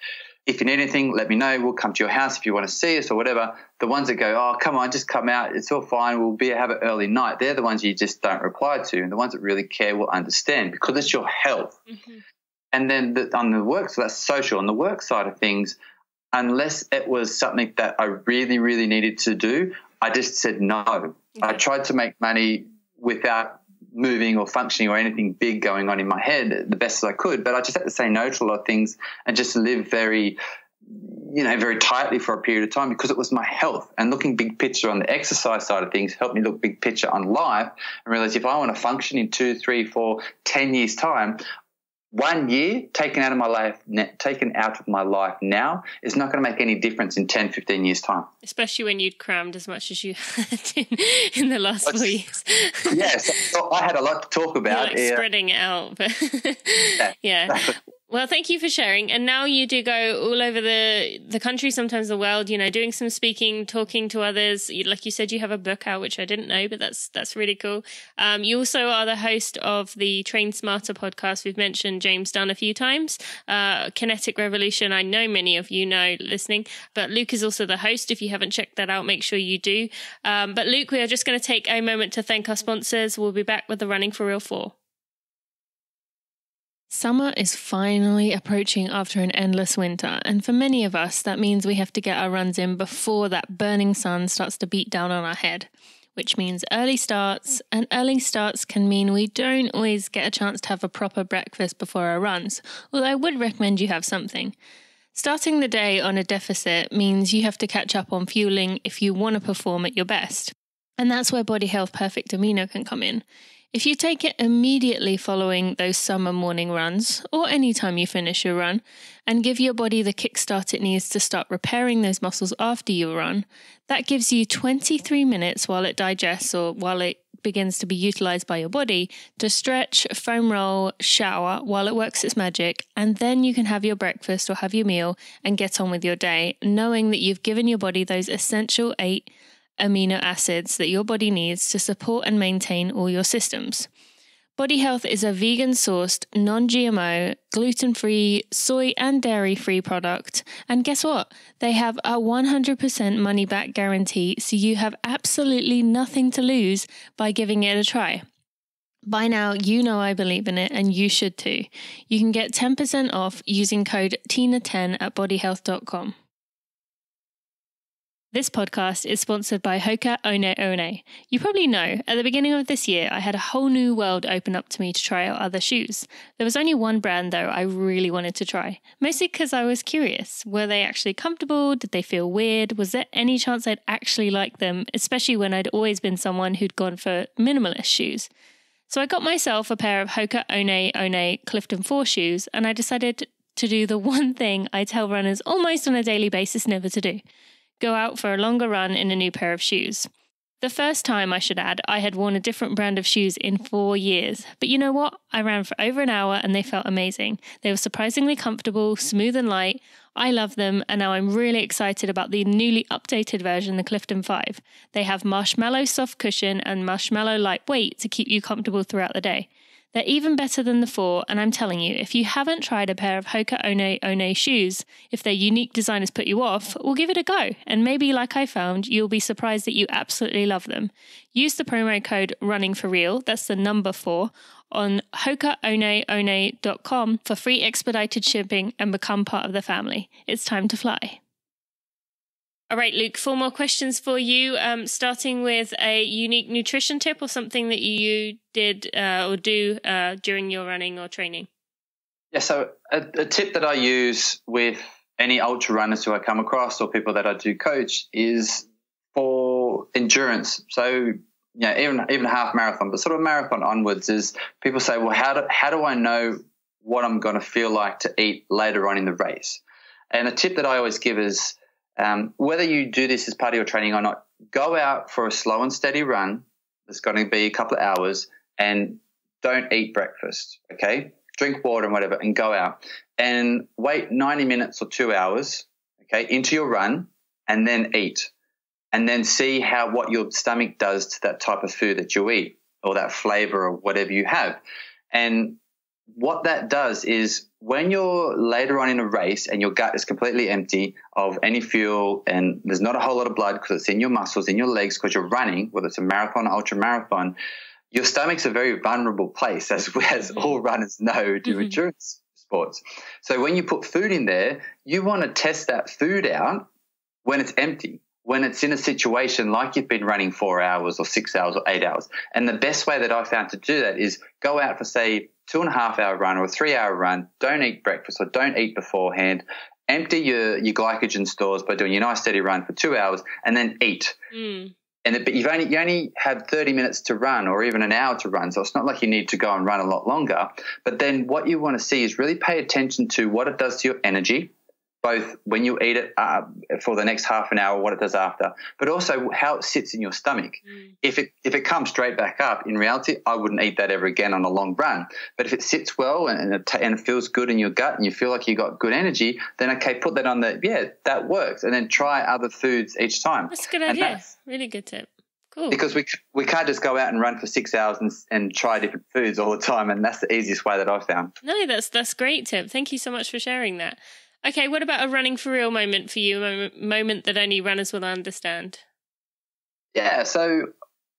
if you need anything, let me know. We'll come to your house if you want to see us or whatever. The ones that go, oh, come on, just come out. It's all fine. We'll have an early night. They're the ones you just don't reply to. And the ones that really care will understand because it's your health. Mm-hmm. And then on the work, so that's social. On the work side of things, unless it was something that I really, really needed to do, I just said no. Okay. I tried to make money without moving or functioning or anything big going on in my head the best as I could, but I just had to say no to a lot of things and just live very tightly for a period of time because it was my health. And looking big picture on the exercise side of things helped me look big picture on life and realize if I want to function in 2, 3, 4, 10 years time, 1 year taken out of my life now is not going to make any difference in 10, 15 years time. Especially when you'd crammed as much as you had in the last 4 years. Yes, so I had a lot to talk about. You're spreading it out. But yeah. Exactly. Well, thank you for sharing. And now you do go all over the country, sometimes the world, doing some speaking, talking to others. Like you said, you have a book out, which I didn't know, but that's really cool. You also are the host of the Train Smarter podcast. We've mentioned James Dunn a few times. Kinetic Revolution, I know many of you know listening, but Luke is also the host. If you haven't checked that out, make sure you do. But Luke, we are just going to take a moment to thank our sponsors. We'll be back with the Running for Real 4. Summer is finally approaching after an endless winter, and for many of us, that means we have to get our runs in before that burning sun starts to beat down on our head, which means early starts, and early starts can mean we don't always get a chance to have a proper breakfast before our runs, although I would recommend you have something. Starting the day on a deficit means you have to catch up on fueling if you want to perform at your best, and that's where Body Health Perfect Amino can come in. If you take it immediately following those summer morning runs, or any time you finish your run, and give your body the kickstart it needs to start repairing those muscles after you run, that gives you 23 minutes while it digests or while it begins to be utilized by your body to stretch, foam roll, shower while it works its magic, and then you can have your breakfast or have your meal and get on with your day, knowing that you've given your body those essential 8 amino acids that your body needs to support and maintain all your systems. Body Health is a vegan-sourced, non-GMO, gluten-free, soy and dairy-free product. And guess what? They have a 100% money-back guarantee, so you have absolutely nothing to lose by giving it a try. By now, you know I believe in it, and you should too. You can get 10% off using code TINA10 at bodyhealth.com. This podcast is sponsored by Hoka One One. You probably know, at the beginning of this year, I had a whole new world open up to me to try out other shoes. There was only one brand, though, I really wanted to try. Mostly because I was curious. Were they actually comfortable? Did they feel weird? Was there any chance I'd actually like them, especially when I'd always been someone who'd gone for minimalist shoes? So I got myself a pair of Hoka One One Clifton 4 shoes, and I decided to do the one thing I tell runners almost on a daily basis never to do. Go out for a longer run in a new pair of shoes. The first time, I should add, I had worn a different brand of shoes in 4 years. But you know what? I ran for over an hour and they felt amazing. They were surprisingly comfortable, smooth and light. I love them, and now I'm really excited about the newly updated version, the Clifton 5. They have marshmallow soft cushion and marshmallow lightweight to keep you comfortable throughout the day. They're even better than the 4, and I'm telling you, if you haven't tried a pair of Hoka One One shoes, if their unique design has put you off, well, give it a go. And maybe, like I found, you'll be surprised that you absolutely love them. Use the promo code RUNNINGFORREAL, that's the number 4, on hokaoneone.com for free expedited shipping and become part of the family. It's time to fly. All right, Luke, 4 more questions for you, starting with a unique nutrition tip or something that you did or do during your running or training. Yeah, so a tip that I use with any ultra runners who I come across or people that I do coach is for endurance. So, yeah, even a half marathon, but sort of marathon onwards is people say, well, how do I know what I'm going to feel like to eat later on in the race? And a tip that I always give is, whether you do this as part of your training or not, go out for a slow and steady run. It's going to be a couple of hours, and don't eat breakfast, okay? Drink water and whatever, and go out and wait 90 minutes or 2 hours, okay, into your run, and then eat, and then see what your stomach does to that type of food that you eat or that flavor or whatever you have. And what that does is when you're later on in a race and your gut is completely empty of any fuel and there's not a whole lot of blood because it's in your muscles, in your legs, because you're running, whether it's a marathon or ultra marathon, your stomach's a very vulnerable place, as all runners know do endurance sports. So when you put food in there, you want to test that food out when it's empty, when it's in a situation like you've been running 4 hours or 6 hours or 8 hours. And the best way that I found to do that is go out for, say, 2.5 hour run or a 3 hour run, don't eat breakfast or don't eat beforehand, empty your glycogen stores by doing your nice steady run for 2 hours, and then eat. But you only have 30 minutes to run or even an hour to run, so it's not like you need to go and run a lot longer. But then what you want to see is really pay attention to what it does to your energy, both when you eat it for the next half an hour, what it does after, but also how it sits in your stomach. If it comes straight back up, in reality, I wouldn't eat that ever again on a long run. But if it sits well and it feels good in your gut and you feel like you got good energy, then okay, put that on that works, and then try other foods each time. That's a good idea. Really good tip. Cool. Because we can't just go out and run for 6 hours and try different foods all the time, and that's the easiest way that I've found. No, that's great tip. Thank you so much for sharing that. Okay, what about a running for real moment for you, a moment that only runners will understand? Yeah, so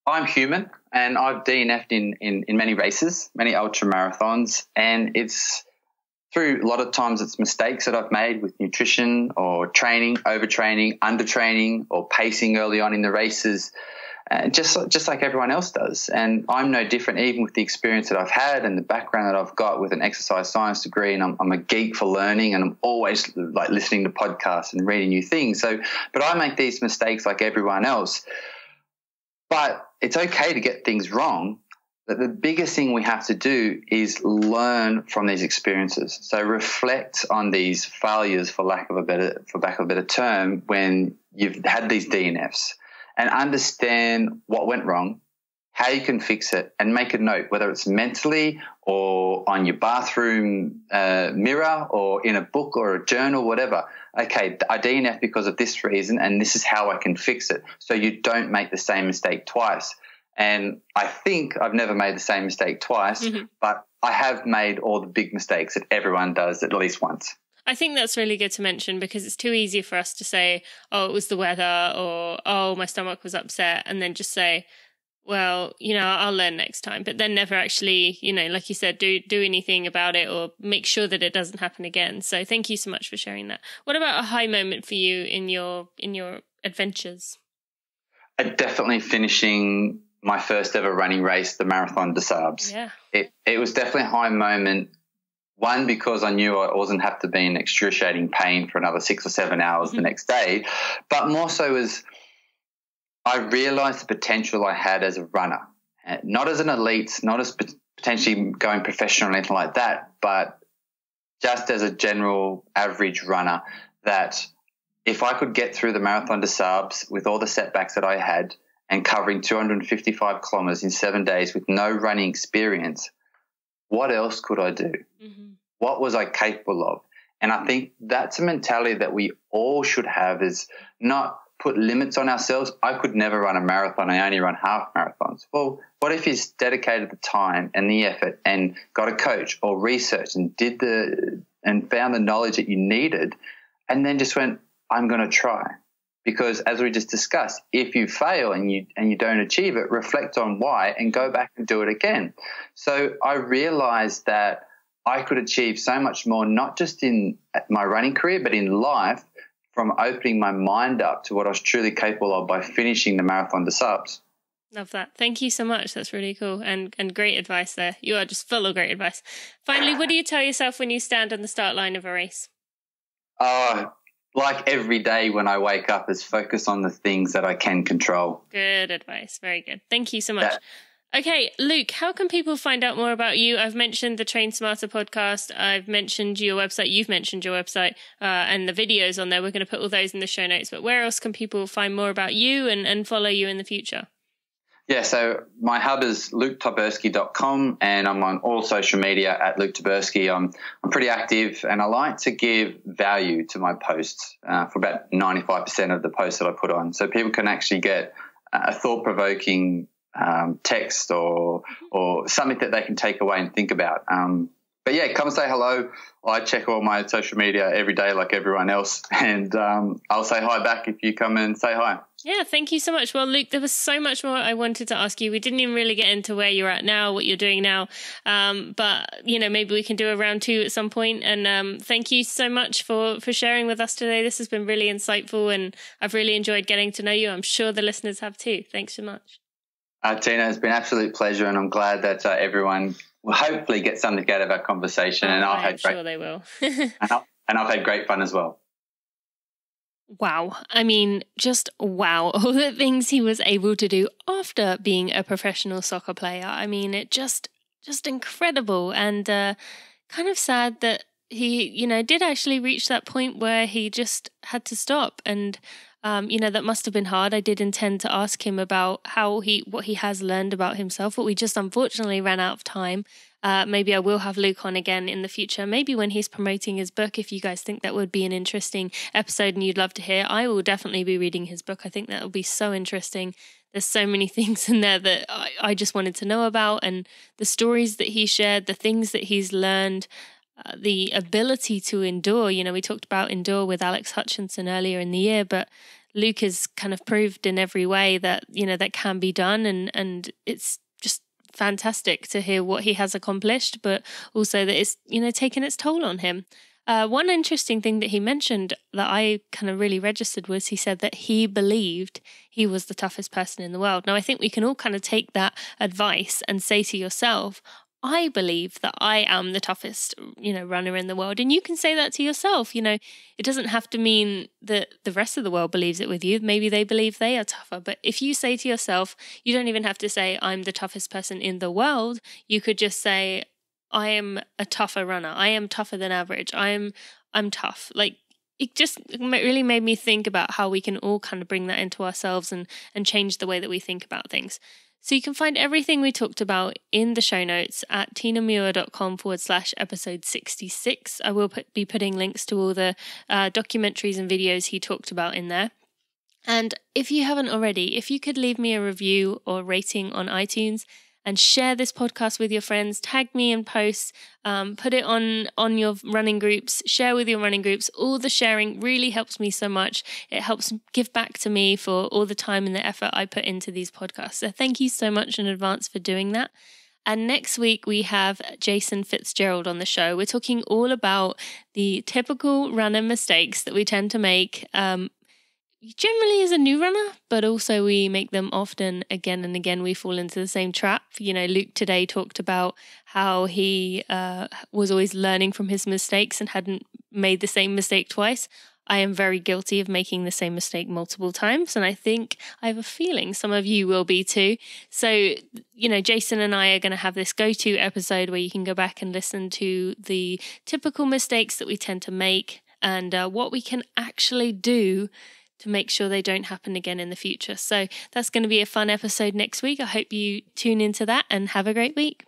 I'm human, and I've DNF'd in many races, many ultra marathons, and it's through a lot of times it's mistakes that I've made with nutrition or training, overtraining, undertraining, or pacing early on in the races. Just like everyone else does. And I'm no different, even with the experience that I've had and the background that I've got with an exercise science degree, and I'm a geek for learning, and I'm always like listening to podcasts and reading new things. But I make these mistakes like everyone else. But it's okay to get things wrong. But the biggest thing we have to do is learn from these experiences. So reflect on these failures, for lack of a better term, when you've had these DNFs. And understand what went wrong, how you can fix it, and make a note, whether it's mentally or on your bathroom mirror or in a book or a journal, whatever. Okay, I DNF because of this reason, and this is how I can fix it, so you don't make the same mistake twice. And I think I've never made the same mistake twice, but I have made all the big mistakes that everyone does at least once. I think that's really good to mention, because it's too easy for us to say, oh, it was the weather, or, oh, my stomach was upset, and then just say, well, I'll learn next time, but then never actually, like you said, do anything about it or make sure that it doesn't happen again. So thank you so much for sharing that. What about a high moment for you in your adventures? Definitely finishing my first ever running race, the Marathon de Sables. Yeah. It was definitely a high moment. One, because I knew I wasn't have to be in excruciating pain for another 6 or 7 hours the next day, but more so as I realised the potential I had as a runner, not as an elite, not as potentially going professional or anything like that, but just as a general average runner, that if I could get through the Marathon de Sables with all the setbacks that I had and covering 255 kilometres in 7 days with no running experience, what else could I do? What was I capable of? And I think that's a mentality that we all should have, is not put limits on ourselves. I could never run a marathon. I only run half marathons. Well, what if you dedicated the time and the effort and got a coach or researched and found the knowledge that you needed, and then just went, I'm going to try? Because as we just discussed, if you fail and you don't achieve it, reflect on why and go back and do it again. So I realized that I could achieve so much more, not just in my running career, but in life, from opening my mind up to what I was truly capable of by finishing the Marathon de Sables. Love that. Thank you so much. That's really cool and great advice there. You are just full of great advice. Finally, what do you tell yourself when you stand on the start line of a race? Like every day when I wake up, is focus on the things that I can control. Good advice. Very good. Thank you so much. Okay, Luke, how can people find out more about you? I've mentioned the Train Smarter podcast. I've mentioned your website. You've mentioned your website and the videos on there. We're going to put all those in the show notes. But where else can people find more about you and follow you in the future? Yeah, so my hub is luketyburski.com, and I'm on all social media at Luke Tyburski. I'm pretty active, and I like to give value to my posts for about 95% of the posts that I put on. So people can actually get a thought-provoking text or something that they can take away and think about. But yeah, come and say hello. I check all my social media every day like everyone else, and I'll say hi back if you come and say hi. Yeah, thank you so much. Well, Luke, there was so much more I wanted to ask you. We didn't even really get into where you're at now, what you're doing now. But, maybe we can do a round 2 at some point. And thank you so much for sharing with us today. This has been really insightful, and I've really enjoyed getting to know you. I'm sure the listeners have too. Thanks so much. Tina, it's been an absolute pleasure, and I'm glad that everyone will hopefully get something out of our conversation. And I'm sure they will. and I've had great fun as well. Wow. I mean, just wow. All the things he was able to do after being a professional soccer player. I mean, it just incredible, and kind of sad that he, did actually reach that point where he just had to stop. And that must have been hard. I did intend to ask him about what he has learned about himself, but we just unfortunately ran out of time. Maybe I will have Luke on again in the future, maybe when he's promoting his book. If you guys think that would be an interesting episode and you'd love to hear, I will definitely be reading his book. I think that will be so interesting. There's so many things in there that I just wanted to know about, and the stories that he shared, the things that he's learned, the ability to endure. We talked about endure with Alex Hutchinson earlier in the year, but Luke has kind of proved in every way that, that can be done. And it's just fantastic to hear what he has accomplished, but also that it's, taken its toll on him. One interesting thing that he mentioned that I kind of really registered was he said that he believed he was the toughest person in the world. Now, I think we can all kind of take that advice and say to yourself, I believe that I am the toughest, runner in the world. And you can say that to yourself. It doesn't have to mean that the rest of the world believes it with you. Maybe they believe they are tougher. But if you say to yourself, you don't even have to say, I'm the toughest person in the world. You could just say, I am a tougher runner. I am tougher than average. I'm tough. Like, it just really made me think about how we can all kind of bring that into ourselves and change the way that we think about things. So you can find everything we talked about in the show notes at tinamuir.com/episode 66. I will be putting links to all the documentaries and videos he talked about in there. And if you haven't already, if you could leave me a review or rating on iTunes and share this podcast with your friends, tag me in posts, put it on your running groups, share with your running groups. All the sharing really helps me so much. It helps give back to me for all the time and the effort I put into these podcasts. So thank you so much in advance for doing that. And next week we have Jason Fitzgerald on the show. We're talking all about the typical runner mistakes that we tend to make, generally as a new runner, but also we make them often again and again. We fall into the same trap. Luke today talked about how he was always learning from his mistakes and hadn't made the same mistake twice. I am very guilty of making the same mistake multiple times, and I have a feeling some of you will be too. So, Jason and I are going to have this go-to episode where you can go back and listen to the typical mistakes that we tend to make and what we can actually do to make sure they don't happen again in the future. So that's going to be a fun episode next week. I hope you tune into that and have a great week.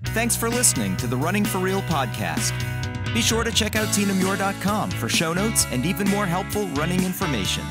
Thanks for listening to the Running for Real podcast. Be sure to check out tinamuir.com for show notes and even more helpful running information.